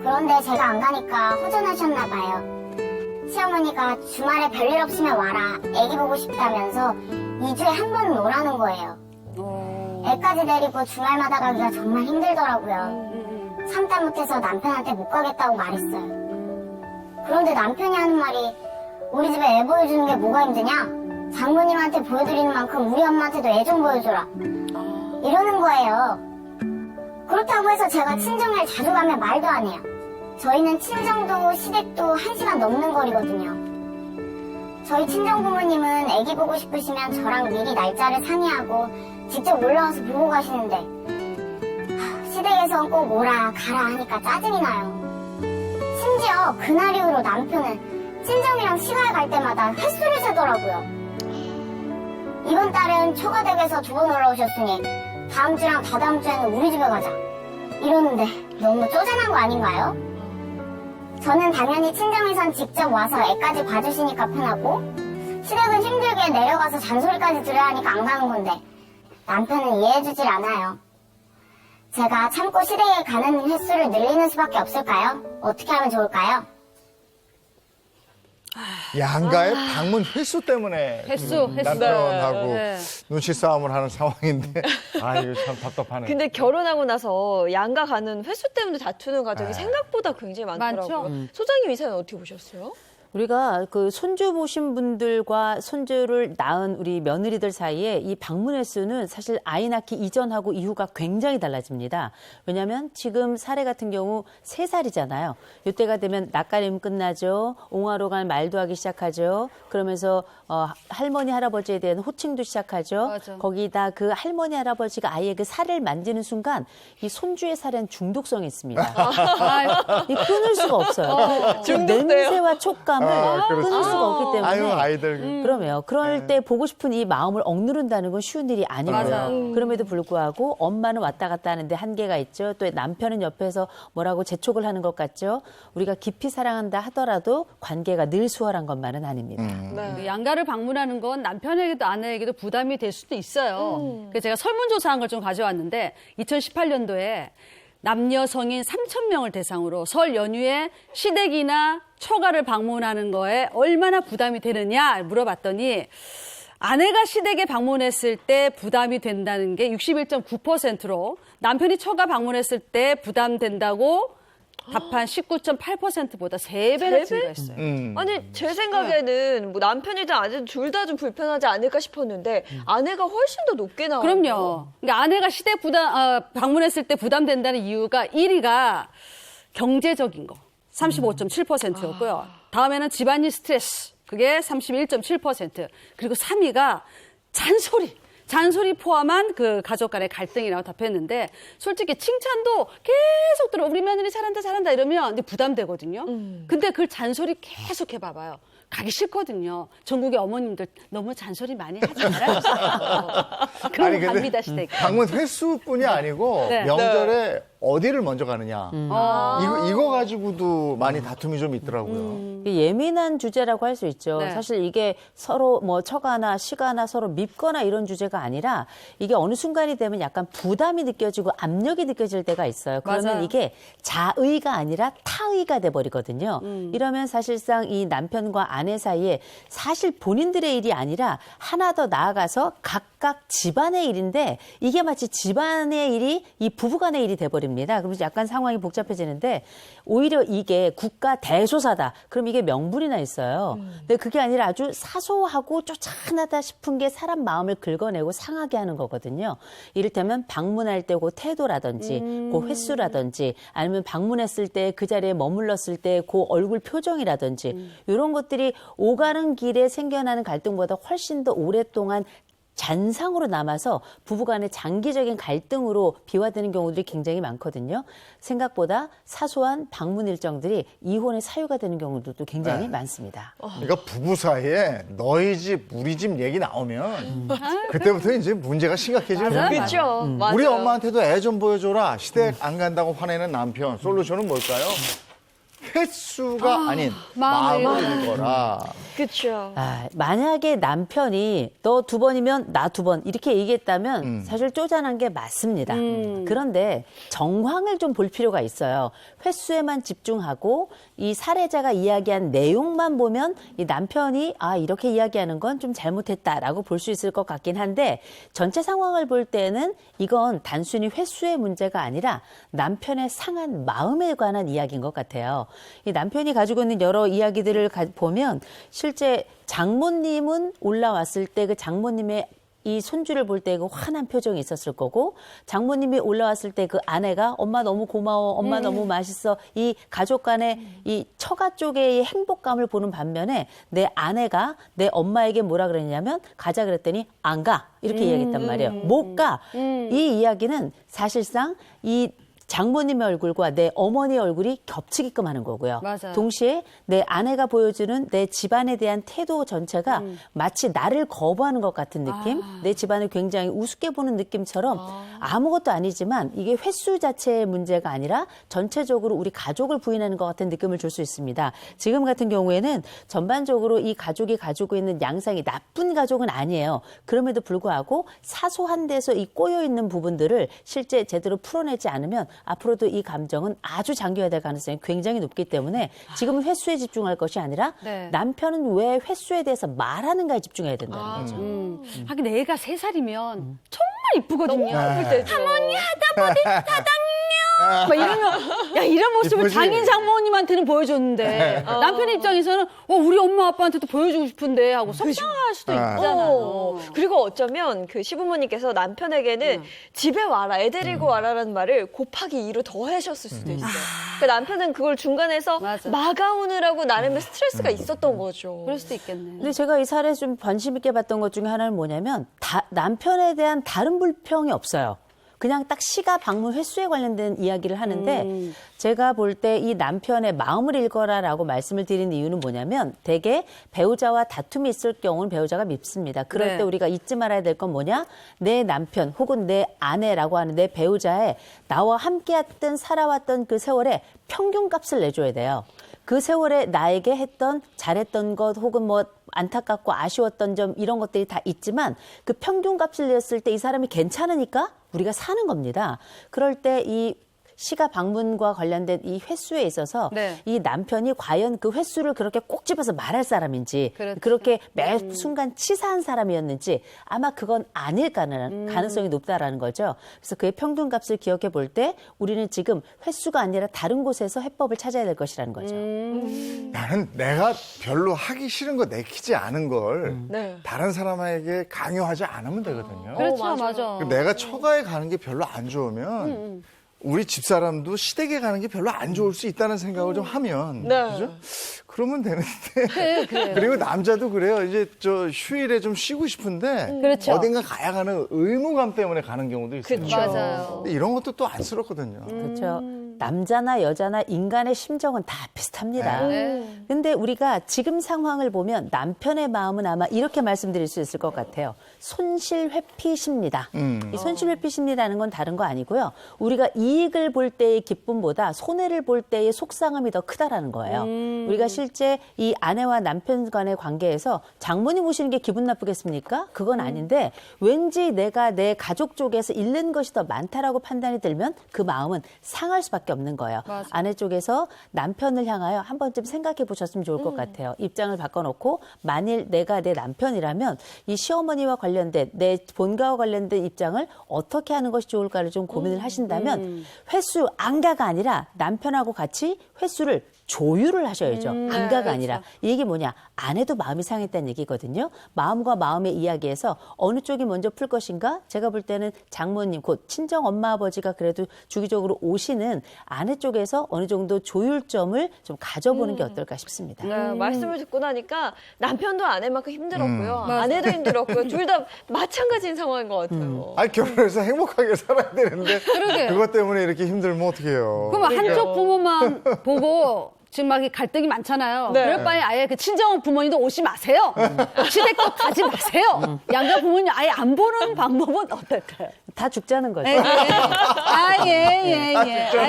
그런데 제가 안 가니까 허전하셨나 봐요. 시어머니가 주말에 별일 없으면 와라, 애기 보고 싶다면서 2주에 한 번은 오라는 거예요. 애까지 데리고 주말마다 가기가 정말 힘들더라고요. 참다 못해서 남편한테 못 가겠다고 말했어요. 그런데 남편이 하는 말이 우리 집에 애 보여주는 게 뭐가 힘드냐? 장모님한테 보여드리는 만큼 우리 엄마한테도 애 좀 보여줘라. 이러는 거예요. 그렇다고 해서 제가 친정을 자주 가면 말도 안 해요. 저희는 친정도 시댁도 1시간 넘는 거리거든요. 저희 친정 부모님은 애기 보고 싶으시면 저랑 미리 날짜를 상의하고 직접 올라와서 보고 가시는데 시댁에선 꼭 오라 가라 하니까 짜증이 나요. 심지어 그날 이후로 남편은 친정이랑 시가에 갈 때마다 횟수를 세더라고요. 이번 달은 처가댁에서 2번 올라오셨으니 다음 주랑 다다음 주에는 우리 집에 가자 이러는데 너무 쪼잔한 거 아닌가요? 저는 당연히 친정에선 직접 와서 애까지 봐주시니까 편하고 시댁은 힘들게 내려가서 잔소리까지 들어야 하니까 안 가는 건데 남편은 이해해주질 않아요. 제가 참고 시댁에 가는 횟수를 늘리는 수밖에 없을까요? 어떻게 하면 좋을까요? 양가의 방문 횟수 때문에 횟수. 남편하고 네. 눈치 싸움을 하는 상황인데 아 이거 참 답답하네. 근데 결혼하고 나서 양가 가는 횟수 때문에 다투는 가족이 네. 생각보다 굉장히 많더라고요. 많죠? 소장님 이 사연 어떻게 보셨어요? 우리가 그 손주 보신 분들과 손주를 낳은 우리 며느리들 사이에 이 방문 횟수는 사실 아이 낳기 이전하고 이후가 굉장히 달라집니다. 왜냐하면 지금 사례 같은 경우 3살이잖아요. 이때가 되면 낯가림 끝나죠. 옹화로 갈 말도 하기 시작하죠. 그러면서 할머니 할아버지에 대한 호칭도 시작하죠. 맞아. 거기다 그 할머니 할아버지가 아이의 그 살을 만지는 순간 이 손주의 살에는 중독성이 있습니다. 이 끊을 수가 없어요. 그 냄새와 촉감을 끊을 수가 없기 때문에. 아유 아이들. 그러면 그럴 때 보고 싶은 이 마음을 억누른다는 건 쉬운 일이 아니고요. 맞아. 그럼에도 불구하고 엄마는 왔다 갔다 하는데 한계가 있죠. 또 남편은 옆에서 뭐라고 재촉을 하는 것 같죠. 우리가 깊이 사랑한다 하더라도 관계가 늘 수월한 것만은 아닙니다. 그 양가를 방문하는 건 남편에게도 아내에게도 부담이 될 수도 있어요. 그래서 제가 설문조사한 걸 좀 가져왔는데 2018년도에 남녀 성인 3,000명을 대상으로 설 연휴에 시댁이나 처가를 방문하는 거에 얼마나 부담이 되느냐 물어봤더니 아내가 시댁에 방문했을 때 부담이 된다는 게 61.9%로 남편이 처가 방문했을 때 부담된다고 답한 19.8%보다 3배나 증가했어요. 아니 제 생각에는 뭐 남편이든 아내든 둘 다 좀 불편하지 않을까 싶었는데 아내가 훨씬 더 높게 나와요. 그럼요. 그러니까 아내가 시댁 방문했을 때 부담된다는 이유가 1위가 경제적인 거 35.7%였고요. 다음에는 집안일 스트레스 그게 31.7%. 그리고 3위가 잔소리 포함한 그 가족 간의 갈등이라고 답했는데 솔직히 칭찬도 계속 들어 우리 며느리 잘한다 이러면 근데 부담되거든요. 근데 그 잔소리 계속 해봐봐요. 가기 싫거든요. 전국의 어머님들 너무 잔소리 많이 하지 말아주세요. 그럼 갑니다 시댁. 방문 횟수뿐이 아니고 네. 명절에 어디를 먼저 가느냐 이거 가지고도 많이 다툼이 좀 있더라고요. 예민한 주제라고 할 수 있죠. 네. 사실 이게 서로 뭐 처가나 시가나 서로 밉거나 이런 주제가 아니라 이게 어느 순간이 되면 약간 부담이 느껴지고 압력이 느껴질 때가 있어요. 그러면 맞아요. 이게 자의가 아니라 타의가 돼버리거든요. 이러면 사실상 이 남편과 아내 사이에 사실 본인들의 일이 아니라 하나 더 나아가서 각각 집안의 일인데 이게 마치 집안의 일이 이 부부간의 일이 돼버립니다. 그러면서 약간 상황이 복잡해지는데 오히려 이게 국가 대소사다. 그럼 이게 명분이나 있어요. 근데 그게 아니라 아주 사소하고 쪼잔하다 싶은 게 사람 마음을 긁어내고 상하게 하는 거거든요. 이를테면 방문할 때 그 태도라든지 그 횟수라든지 아니면 방문했을 때 그 자리에 머물렀을 때 그 얼굴 표정이라든지 이런 것들이 오가는 길에 생겨나는 갈등보다 훨씬 더 오랫동안 잔상으로 남아서 부부간의 장기적인 갈등으로 비화되는 경우들이 굉장히 많거든요. 생각보다 사소한 방문 일정들이 이혼의 사유가 되는 경우들도 굉장히 많습니다. 그러니까 부부 사이에 너희 집, 우리 집 얘기 나오면 그때부터 이제 문제가 심각해지는 거예요. 그렇죠. 맞아요. 우리 엄마한테도 애 좀 보여줘라. 시댁 안 간다고 화내는 남편. 솔루션은 뭘까요? 횟수가 아닌 마음을 읽어라. 그렇죠. 만약에 남편이 너 2번이면 나 2번 이렇게 얘기했다면 사실 쪼잔한 게 맞습니다. 그런데 정황을 좀 볼 필요가 있어요. 횟수에만 집중하고 이 사례자가 이야기한 내용만 보면 이 남편이 이렇게 이야기하는 건 좀 잘못했다라고 볼 수 있을 것 같긴 한데 전체 상황을 볼 때는 이건 단순히 횟수의 문제가 아니라 남편의 상한 마음에 관한 이야기인 것 같아요. 이 남편이 가지고 있는 여러 이야기들을 보면 실제 장모님은 올라왔을 때 그 장모님의 이 손주를 볼 때 그 환한 표정이 있었을 거고 장모님이 올라왔을 때 그 아내가 엄마 너무 고마워, 엄마 너무 맛있어 이 가족 간의 이 처가 쪽의 행복감을 보는 반면에 내 아내가 내 엄마에게 뭐라 그랬냐면 가자 그랬더니 안 가 이렇게 얘기했단 말이에요. 못 가. 이 이야기는 사실상 이 장모님의 얼굴과 내 어머니의 얼굴이 겹치게끔 하는 거고요. 맞아요. 동시에 내 아내가 보여주는 내 집안에 대한 태도 전체가 마치 나를 거부하는 것 같은 느낌, 내 집안을 굉장히 우습게 보는 느낌처럼 아무것도 아니지만 이게 횟수 자체의 문제가 아니라 전체적으로 우리 가족을 부인하는 것 같은 느낌을 줄 수 있습니다. 지금 같은 경우에는 전반적으로 이 가족이 가지고 있는 양상이 나쁜 가족은 아니에요. 그럼에도 불구하고 사소한 데서 이 꼬여있는 부분들을 실제 제대로 풀어내지 않으면 앞으로도 이 감정은 아주 장기화될 가능성이 굉장히 높기 때문에 지금은 횟수에 집중할 것이 아니라 남편은 왜 횟수에 대해서 말하는가에 집중해야 된다는 거죠. 하긴 애가 3살이면 정말 이쁘거든요. 예쁠 때죠. 할머니 하다보니 사당요. 막 이러면 이런 모습을 이쁘지? 장인 장모님한테는 보여줬는데 남편 입장에서는 우리 엄마 아빠한테도 보여주고 싶은데 하고 속상할 수도 있잖아요. 그리고 어쩌면 그 시부모님께서 남편에게는 집에 와라, 애 데리고 와라라는 말을 곱하기 2로 더 하셨을 수도 있어요. 그러니까 남편은 그걸 중간에서 막아오느라고 나름의 스트레스가 있었던 거죠. 그럴 수도 있겠네. 근데 제가 이 사례 좀 관심 있게 봤던 것 중에 하나는 뭐냐면 남편에 대한 다른 불평이 없어요. 그냥 딱 시가 방문 횟수에 관련된 이야기를 하는데 제가 볼 때 이 남편의 마음을 읽어라라고 말씀을 드린 이유는 뭐냐면 대개 배우자와 다툼이 있을 경우는 배우자가 밉습니다. 그럴 때 우리가 잊지 말아야 될 건 뭐냐? 내 남편 혹은 내 아내라고 하는 내 배우자의 나와 함께했던 살아왔던 그 세월에 평균값을 내줘야 돼요. 그 세월에 나에게 했던 잘했던 것 혹은 뭐 안타깝고 아쉬웠던 점 이런 것들이 다 있지만 그 평균값을 냈을 때 이 사람이 괜찮으니까 우리가 사는 겁니다. 그럴 때 이 시가 방문과 관련된 이 횟수에 있어서 이 남편이 과연 그 횟수를 그렇게 꼭 집어서 말할 사람인지 그렇게 매 순간 치사한 사람이었는지 아마 그건 아닐 가능성이 높다라는 거죠. 그래서 그의 평균값을 기억해 볼 때 우리는 지금 횟수가 아니라 다른 곳에서 해법을 찾아야 될 것이라는 거죠. 나는 내가 별로 하기 싫은 거 내키지 않은 걸 다른 사람에게 강요하지 않으면 되거든요. 그렇죠, 맞아. 내가 처가에 가는 게 별로 안 좋으면 우리 집사람도 시댁에 가는 게 별로 안 좋을 수 있다는 생각을 좀 하면 그죠? 그러면 되는데 그리고 남자도 그래요. 이제 저 휴일에 좀 쉬고 싶은데 어딘가 가야 가는 의무감 때문에 가는 경우도 있어요. 맞아요. 근데 이런 것도 또 안쓰럽거든요. 그렇죠. 남자나 여자나 인간의 심정은 다 비슷합니다. 근데 우리가 지금 상황을 보면 남편의 마음은 아마 이렇게 말씀드릴 수 있을 것 같아요. 손실회피십니다. 이 손실회피심리라는 건 다른 거 아니고요. 우리가 이익을 볼 때의 기쁨보다 손해를 볼 때의 속상함이 더 크다라는 거예요. 우리가 실제 이 아내와 남편 간의 관계에서 장모님 오시는 게 기분 나쁘겠습니까? 그건 아닌데 왠지 내가 내 가족 쪽에서 잃는 것이 더 많다라고 판단이 들면 그 마음은 상할 수밖에 없는 거예요. 아내 쪽에서 남편을 향하여 한 번쯤 생각해 보셨으면 좋을 것 같아요. 입장을 바꿔놓고 만일 내가 내 남편이라면 이 시어머니와 관련된 내 본가와 관련된 입장을 어떻게 하는 것이 좋을까를 좀 고민을 하신다면 횟수 안 가가 아니라 남편하고 같이 횟수를 조율을 하셔야죠. 안가가 아니라. 이 얘기 뭐냐? 아내도 마음이 상했다는 얘기거든요. 마음과 마음의 이야기에서 어느 쪽이 먼저 풀 것인가? 제가 볼 때는 장모님, 곧 친정 엄마 아버지가 그래도 주기적으로 오시는 아내 쪽에서 어느 정도 조율점을 좀 가져보는 게 어떨까 싶습니다. 말씀을 듣고 나니까 남편도 아내만큼 힘들었고요. 아내도 힘들었고요. 둘 다 마찬가지인 상황인 것 같아요. 아니, 결혼해서 행복하게 살아야 되는데. 그것 때문에 이렇게 힘들면 어떡해요. 그럼 한쪽 부모만 보고 지금 막 갈등이 많잖아요. 그럴 바에 아예 그 친정 부모님도 오지 마세요. 시댁도 가지 마세요. 양가 부모님 아예 안 보는 방법은 어떨까요? 다 죽자는 거죠. 예.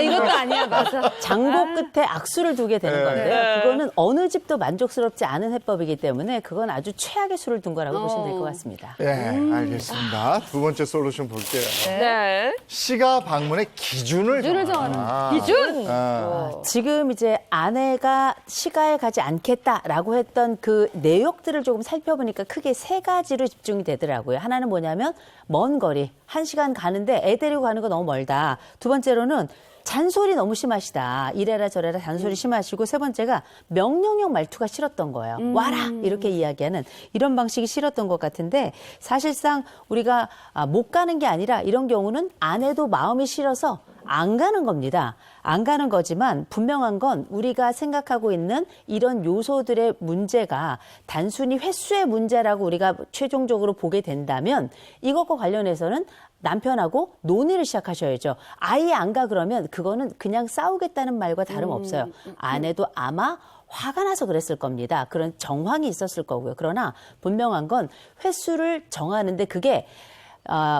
이것도 아니야, 맞아. 장고 끝에 악수를 두게 되는 건데요. 그거는 어느 집도 만족스럽지 않은 해법이기 때문에 그건 아주 최악의 수를 둔 거라고 보시면 될 것 같습니다. 예, 알겠습니다. 두 번째 솔루션 볼게요. 네. 시가 방문의 기준을 정하는. 기준? 지금 이제 아내가 시가에 가지 않겠다라고 했던 그 내역들을 조금 살펴보니까 크게 세 가지로 집중이 되더라고요. 하나는 뭐냐면 먼 거리, 1시간 가는데 애 데리고 가는 거 너무 멀다. 두 번째로는 잔소리 너무 심하시다. 이래라 저래라 잔소리 심하시고, 세 번째가 명령형 말투가 싫었던 거예요. 와라 이렇게 이야기하는 이런 방식이 싫었던 것 같은데, 사실상 우리가 못 가는 게 아니라 이런 경우는 아내도 마음이 싫어서 안 가는 겁니다. 안 가는 거지만 분명한 건 우리가 생각하고 있는 이런 요소들의 문제가 단순히 횟수의 문제라고 우리가 최종적으로 보게 된다면 이것과 관련해서는 남편하고 논의를 시작하셔야죠. 아예 안 가 그러면 그거는 그냥 싸우겠다는 말과 다름없어요. 아내도 아마 화가 나서 그랬을 겁니다. 그런 정황이 있었을 거고요. 그러나 분명한 건 횟수를 정하는데 그게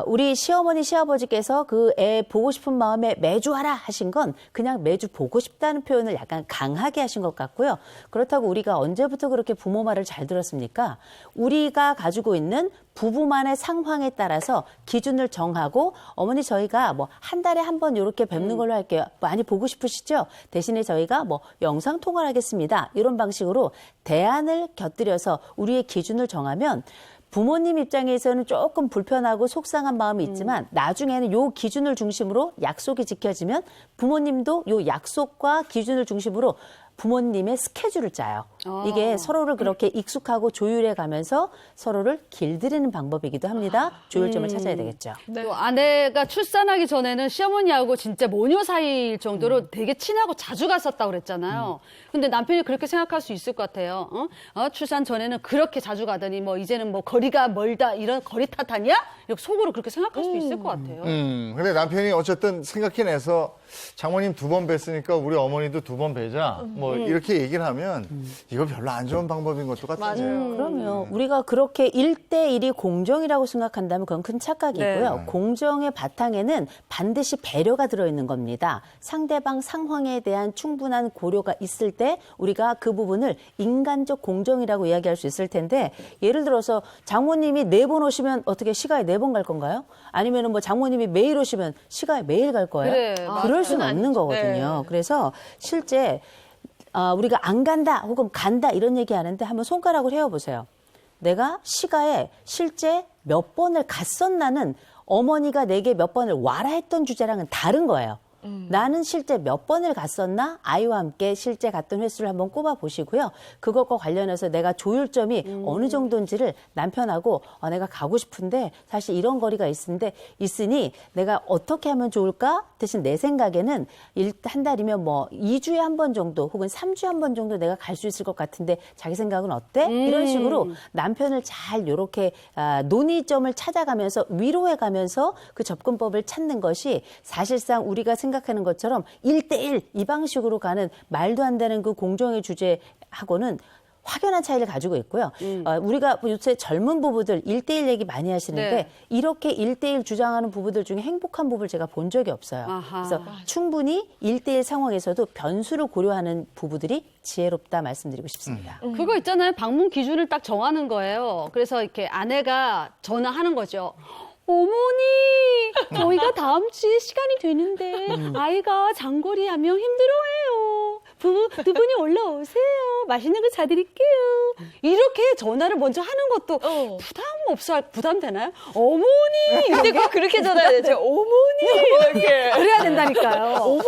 우리 시어머니, 시아버지께서 그 애 보고 싶은 마음에 매주 하라 하신 건 그냥 매주 보고 싶다는 표현을 약간 강하게 하신 것 같고요. 그렇다고 우리가 언제부터 그렇게 부모 말을 잘 들었습니까? 우리가 가지고 있는 부부만의 상황에 따라서 기준을 정하고, 어머니 저희가 뭐 한 달에 한 번 이렇게 뵙는 걸로 할게요. 많이 보고 싶으시죠? 대신에 저희가 뭐 영상 통화를 하겠습니다. 이런 방식으로 대안을 곁들여서 우리의 기준을 정하면 부모님 입장에서는 조금 불편하고 속상한 마음이 있지만 나중에는 요 기준을 중심으로 약속이 지켜지면 부모님도 요 약속과 기준을 중심으로 부모님의 스케줄을 짜요. 이게 서로를 그렇게 익숙하고 조율해 가면서 서로를 길들이는 방법이기도 합니다. 조율점을 찾아야 되겠죠. 또 아내가 출산하기 전에는 시어머니하고 진짜 모녀 사이일 정도로 되게 친하고 자주 갔었다고 그랬잖아요. 근데 남편이 그렇게 생각할 수 있을 것 같아요. 출산 전에는 그렇게 자주 가더니 뭐 이제는 뭐 거리가 멀다 이런 거리 탓하냐? 이렇게 속으로 그렇게 생각할 수 있을 것 같아요. 근데 남편이 어쨌든 생각해내서 장모님 2번 뵀으니까 우리 어머니도 2번 뵈자. 뭐 이렇게 얘기를 하면 이거 별로 안 좋은 방법인 것도 같아요. 그럼요. 우리가 그렇게 1대1이 공정이라고 생각한다면 그건 큰 착각이고요. 공정의 바탕에는 반드시 배려가 들어있는 겁니다. 상대방 상황에 대한 충분한 고려가 있을 때 우리가 그 부분을 인간적 공정이라고 이야기할 수 있을 텐데, 예를 들어서 장모님이 4번 오시면 어떻게 시가에 4번 갈 건가요? 아니면 뭐 장모님이 매일 오시면 시가에 매일 갈 거예요? 그럴 수는 없는 거거든요. 그래서 실제 우리가 안 간다 혹은 간다 이런 얘기하는데 한번 손가락을 헤어보세요. 내가 시가에 실제 몇 번을 갔었나는 어머니가 내게 몇 번을 와라 했던 주제랑은 다른 거예요. 나는 실제 몇 번을 갔었나? 아이와 함께 실제 갔던 횟수를 한번 꼽아 보시고요. 그것과 관련해서 내가 조율점이 어느 정도인지를 남편하고 내가 가고 싶은데 사실 이런 거리가 있으니 내가 어떻게 하면 좋을까? 대신 내 생각에는 한 달이면 뭐 2주에 한 번 정도 혹은 3주에 한 번 정도 내가 갈 수 있을 것 같은데 자기 생각은 어때? 이런 식으로 남편을 잘 이렇게 논의점을 찾아가면서 위로해가면서 그 접근법을 찾는 것이 사실상 우리가 생각하는 것처럼 1대1 이 방식으로 가는 말도 안 되는 그 공정의 주제하고는 확연한 차이를 가지고 있고요. 우리가 요새 젊은 부부들 1대1 얘기 많이 하시는데 이렇게 1대1 주장하는 부부들 중에 행복한 부부를 제가 본 적이 없어요. 그래서 충분히 1대1 상황에서도 변수를 고려하는 부부들이 지혜롭다 말씀드리고 싶습니다. 그거 있잖아요. 방문 기준을 딱 정하는 거예요. 그래서 이렇게 아내가 전화하는 거죠. 어머니, 저희가 다음 주에 시간이 되는데 아이가 장거리 하면 힘들어해요. 부부 두 분이 올라오세요. 맛있는 거 사드릴게요. 이렇게 전화를 먼저 하는 것도 부담 되나요? 어머니! 근데 꼭 그렇게 전화해야 되죠. 어머니! 이렇게. 그래야 된다니까요. 어머니!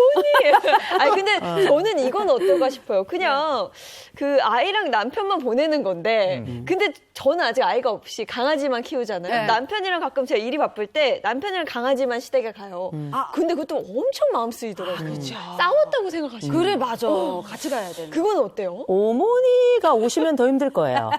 아니, 근데 저는 이건 어떨까 싶어요. 그냥 그 아이랑 남편만 보내는 건데, 근데 저는 아직 아이가 없이 강아지만 키우잖아요. 네. 남편이랑 가끔 제가 일이 바쁠 때 남편이랑 강아지만 시댁에 가요. 근데 그것도 엄청 마음 쓰이더라고요. 싸웠다고 생각하시죠? 그래, 맞아. 같이 가야 돼. 그건 어때요? 어머니가 오시면 더 힘들 거예요.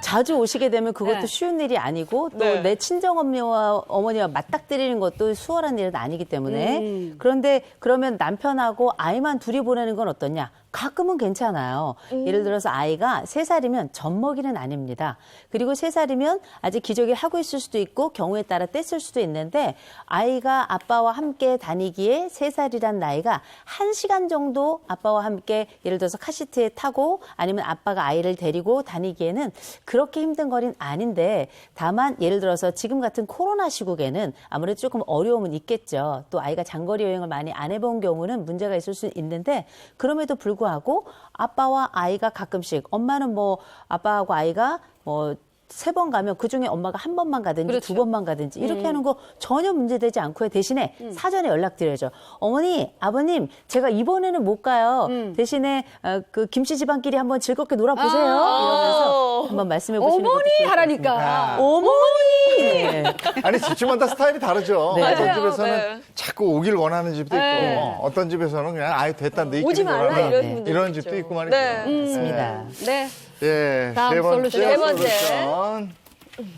자주 오시게 되면 그것도 네. 쉬운 일이 아니고 또 네. 내 친정엄니와 어머니와 맞닥뜨리는 것도 수월한 일은 아니기 때문에 그런데 그러면 남편하고 아이만 둘이 보내는 건 어떠냐? 가끔은 괜찮아요. 예를 들어서 아이가 3살이면 젖먹이는 아닙니다. 그리고 3살이면 아직 기저귀를 하고 있을 수도 있고 경우에 따라 뗐을 수도 있는데 아이가 아빠와 함께 다니기에 3살이란 나이가 1시간 정도 아빠와 함께 예를 들어서 카시트에 타고 아니면 아빠가 아이를 데리고 다니기에는 그렇게 힘든 거리는 아닌데 다만 예를 들어서 지금 같은 코로나 시국에는 아무래도 조금 어려움은 있겠죠. 또 아이가 장거리 여행을 많이 안 해본 경우는 문제가 있을 수 있는데 그럼에도 불구하고 아빠와 아이가 가끔씩 엄마는 뭐 아빠하고 아이가 뭐 3번 가면 그중에 엄마가 1번만 가든지 그렇죠. 2번만 가든지 이렇게 하는 거 전혀 문제되지 않고요. 대신에 사전에 연락드려야죠. 어머니, 아버님, 제가 이번에는 못 가요. 대신에 그 김씨 집안끼리 한번 즐겁게 놀아보세요. 이러면서 한번 말씀해 보시는 것도 어머니 좋을 것 하라니까. 같습니다. 어머니! 네. 아니, 집집마다 스타일이 다르죠. 네. 어떤 맞아요. 집에서는 네. 자꾸 오길 원하는 집도 있고, 네. 어떤 집에서는 그냥 아예 됐다, 너희끼리 오지 말라 놀아라. 이런 분들 이런 집도 있고 말이죠. 네. 맞습니다. 네. 예, 다음 세 번째 솔루션. 세 번째. 솔루션.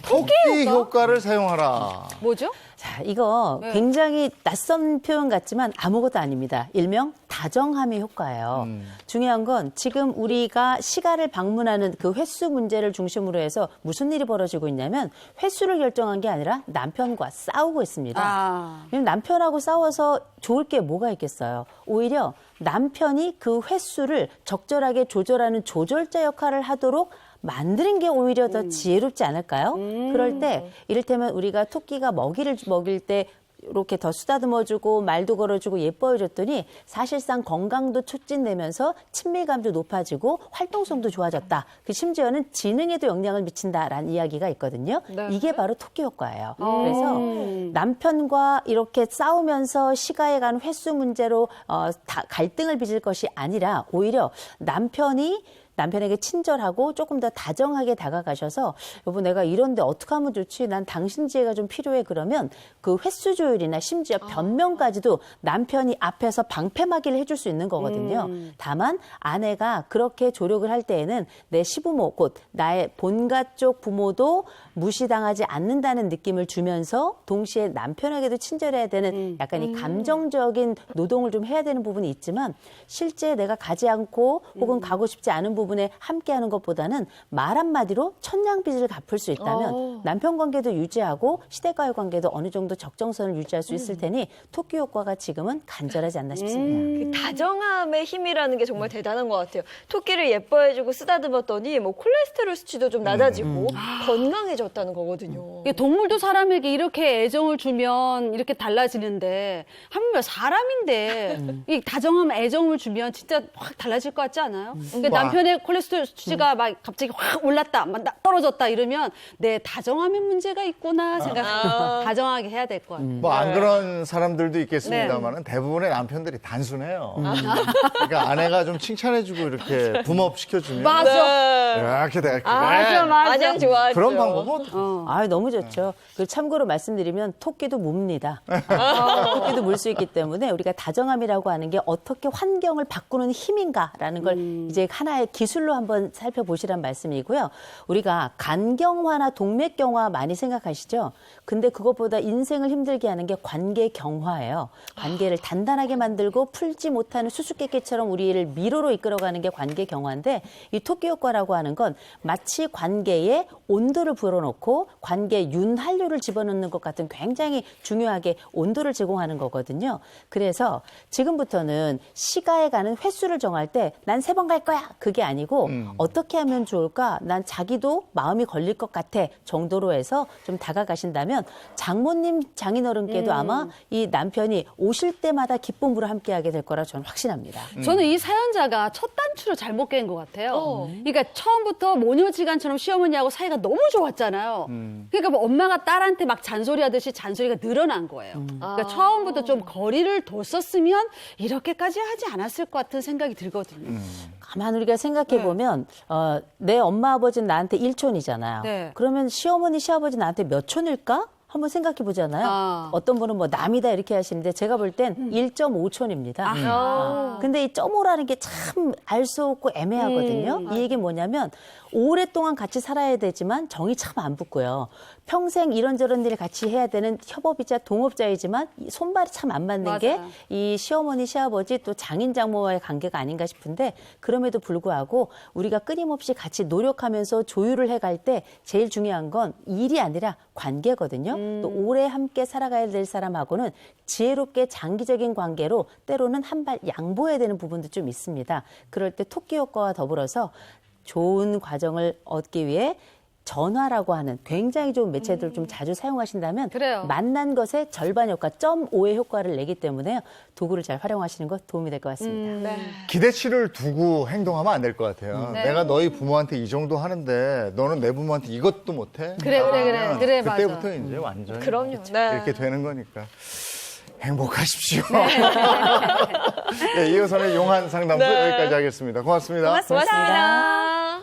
토끼 효과를 사용하라. 뭐죠? 자, 이거 네. 굉장히 낯선 표현 같지만 아무것도 아닙니다. 일명 다정함의 효과예요. 중요한 건 지금 우리가 시가를 방문하는 그 횟수 문제를 중심으로 해서 무슨 일이 벌어지고 있냐면 횟수를 결정한 게 아니라 남편과 싸우고 있습니다. 왜냐면 남편하고 싸워서 좋을 게 뭐가 있겠어요. 오히려 남편이 그 횟수를 적절하게 조절하는 조절자 역할을 하도록 만드는 게 오히려 더 지혜롭지 않을까요? 그럴 때 이를테면 우리가 토끼가 먹이를 먹일 때 이렇게 더 쓰다듬어주고 말도 걸어주고 예뻐해줬더니 사실상 건강도 촉진되면서 친밀감도 높아지고 활동성도 좋아졌다. 그 심지어는 지능에도 영향을 미친다라는 이야기가 있거든요. 이게 바로 토끼 효과예요. 그래서 남편과 이렇게 싸우면서 시가에 가는 횟수 문제로 갈등을 빚을 것이 아니라 오히려 남편에게 친절하고 조금 더 다정하게 다가가셔서 여보 내가 이런데 어떻게 하면 좋지? 난 당신 지혜가 좀 필요해. 그러면 그 횟수 조율이나 심지어 변명까지도 남편이 앞에서 방패막이를 해줄 수 있는 거거든요. 다만 아내가 그렇게 조력을 할 때에는 내 시부모 곧 나의 본가 쪽 부모도 무시당하지 않는다는 느낌을 주면서 동시에 남편에게도 친절해야 되는 약간 이 감정적인 노동을 좀 해야 되는 부분이 있지만 실제 내가 가지 않고 혹은 가고 싶지 않은 부분에 함께하는 것보다는 말 한마디로 천냥빚을 갚을 수 있다면 남편 관계도 유지하고 시댁과의 관계도 어느 정도 적정선을 유지할 수 있을 테니 토끼 효과가 지금은 간절하지 않나 싶습니다. 그 다정함의 힘이라는 게 정말 대단한 것 같아요. 토끼를 예뻐해주고 쓰다듬었더니 뭐 콜레스테롤 수치도 좀 낮아지고 건강해졌다는 거거든요. 동물도 사람에게 이렇게 애정을 주면 이렇게 달라지는데 한번 사람인데 이 다정함, 애정을 주면 진짜 확 달라질 것 같지 않아요? 그러니까 남편의 콜레스테롤 수치가 막 갑자기 확 올랐다, 막 떨어졌다 이러면 내 다정함의 문제가 있구나 생각하고 다정하게 해야 될 것 같아요. 뭐 안 그런 사람들도 있겠습니다만 대부분의 남편들이 단순해요. 그러니까 아내가 좀 칭찬해주고 이렇게 붐업 시켜주면 이렇게 돼. 마냥 좋아하죠. 그런 방법은 아, 너무 좋죠. 그리고 참고로 말씀드리면 토끼도 뭅니다. 토끼도 물 수 있기 때문에 우리가 다정함이라고 하는 게 어떻게 환경을 바꾸는 힘인가라는 걸 이제 하나의 기술로 한번 살펴보시란 말씀이고요. 우리가 간경화나 동맥경화 많이 생각하시죠? 근데 그것보다 인생을 힘들게 하는 게 관계경화예요. 관계를 단단하게 만들고 풀지 못하는 수수께끼처럼 우리를 미로로 이끌어가는 게 관계경화인데 이 토끼 효과라고 하는 건 마치 관계에 온도를 불어넣고 관계 윤활유를 집어넣는 것 같은 굉장히 중요하게 온도를 제공하는 거거든요. 그래서 지금부터는 시가에 가는 횟수를 정할 때 난 3번 갈 거야. 그게 아니고 어떻게 하면 좋을까? 난 자기도 마음이 걸릴 것 같아 정도로 해서 좀 다가가신다면 장모님, 장인어른께도 아마 이 남편이 오실 때마다 기쁨으로 함께하게 될 거라 저는 확신합니다. 저는 이 사연자가 첫 단추를 잘못 깬 것 같아요. 그러니까 처음부터 모녀지간처럼 시어머니하고 사이가 너무 좋았잖아요. 그러니까 뭐 엄마가 딸한테 막 잔소리하듯이 잔소리가 늘어난 거예요. 그러니까 처음부터 좀 거리를 뒀었으면 이렇게까지 하지 않았을 것 같은 생각이 들거든요. 가만 우리가 생각해 보면 내 엄마 아버지는 나한테 1촌이잖아요. 네. 그러면 시어머니 시아버지 나한테 몇 촌일까? 한번 생각해 보잖아요. 어떤 분은 뭐 남이다 이렇게 하시는데 제가 볼 땐 1.5촌입니다. 근데 이 0.5라는 게 참 알 수 없고 애매하거든요. 이 얘기 뭐냐면 오랫동안 같이 살아야 되지만 정이 참 안 붙고요. 평생 이런저런 일을 같이 해야 되는 협업이자 동업자이지만 손발이 참 안 맞는 게 이 시어머니, 시아버지 또 장인, 장모와의 관계가 아닌가 싶은데 그럼에도 불구하고 우리가 끊임없이 같이 노력하면서 조율을 해갈 때 제일 중요한 건 일이 아니라 관계거든요. 또 오래 함께 살아가야 될 사람하고는 지혜롭게 장기적인 관계로 때로는 한 발 양보해야 되는 부분도 좀 있습니다. 그럴 때 토끼 효과와 더불어서 좋은 과정을 얻기 위해 전화라고 하는 굉장히 좋은 매체들을 좀 자주 사용하신다면 그래요. 만난 것의 절반 효과, 0.5의 효과를 내기 때문에 도구를 잘 활용하시는 것 도움이 될 것 같습니다. 기대치를 두고 행동하면 안 될 것 같아요. 내가 너희 부모한테 이 정도 하는데 너는 내 부모한테 이것도 못해? 그래, 맞아. 그때부터 이제 완전히 그럼요. 네. 이렇게 되는 거니까. 행복하십시오. 네, 이호선의 용한 상담소 여기까지 하겠습니다. 고맙습니다. 고맙습니다.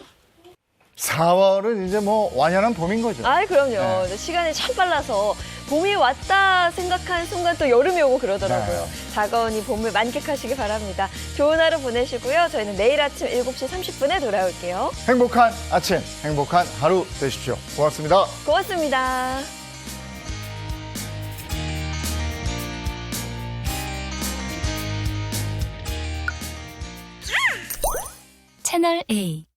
4월은 이제 뭐 완연한 봄인 거죠. 아이, 그럼요. 시간이 참 빨라서 봄이 왔다 생각한 순간 또 여름이 오고 그러더라고요. 다가온 이 봄을 만끽하시기 바랍니다. 좋은 하루 보내시고요. 저희는 내일 아침 7시 30분에 돌아올게요. 행복한 아침, 행복한 하루 되십시오. 고맙습니다. 고맙습니다. 채널 A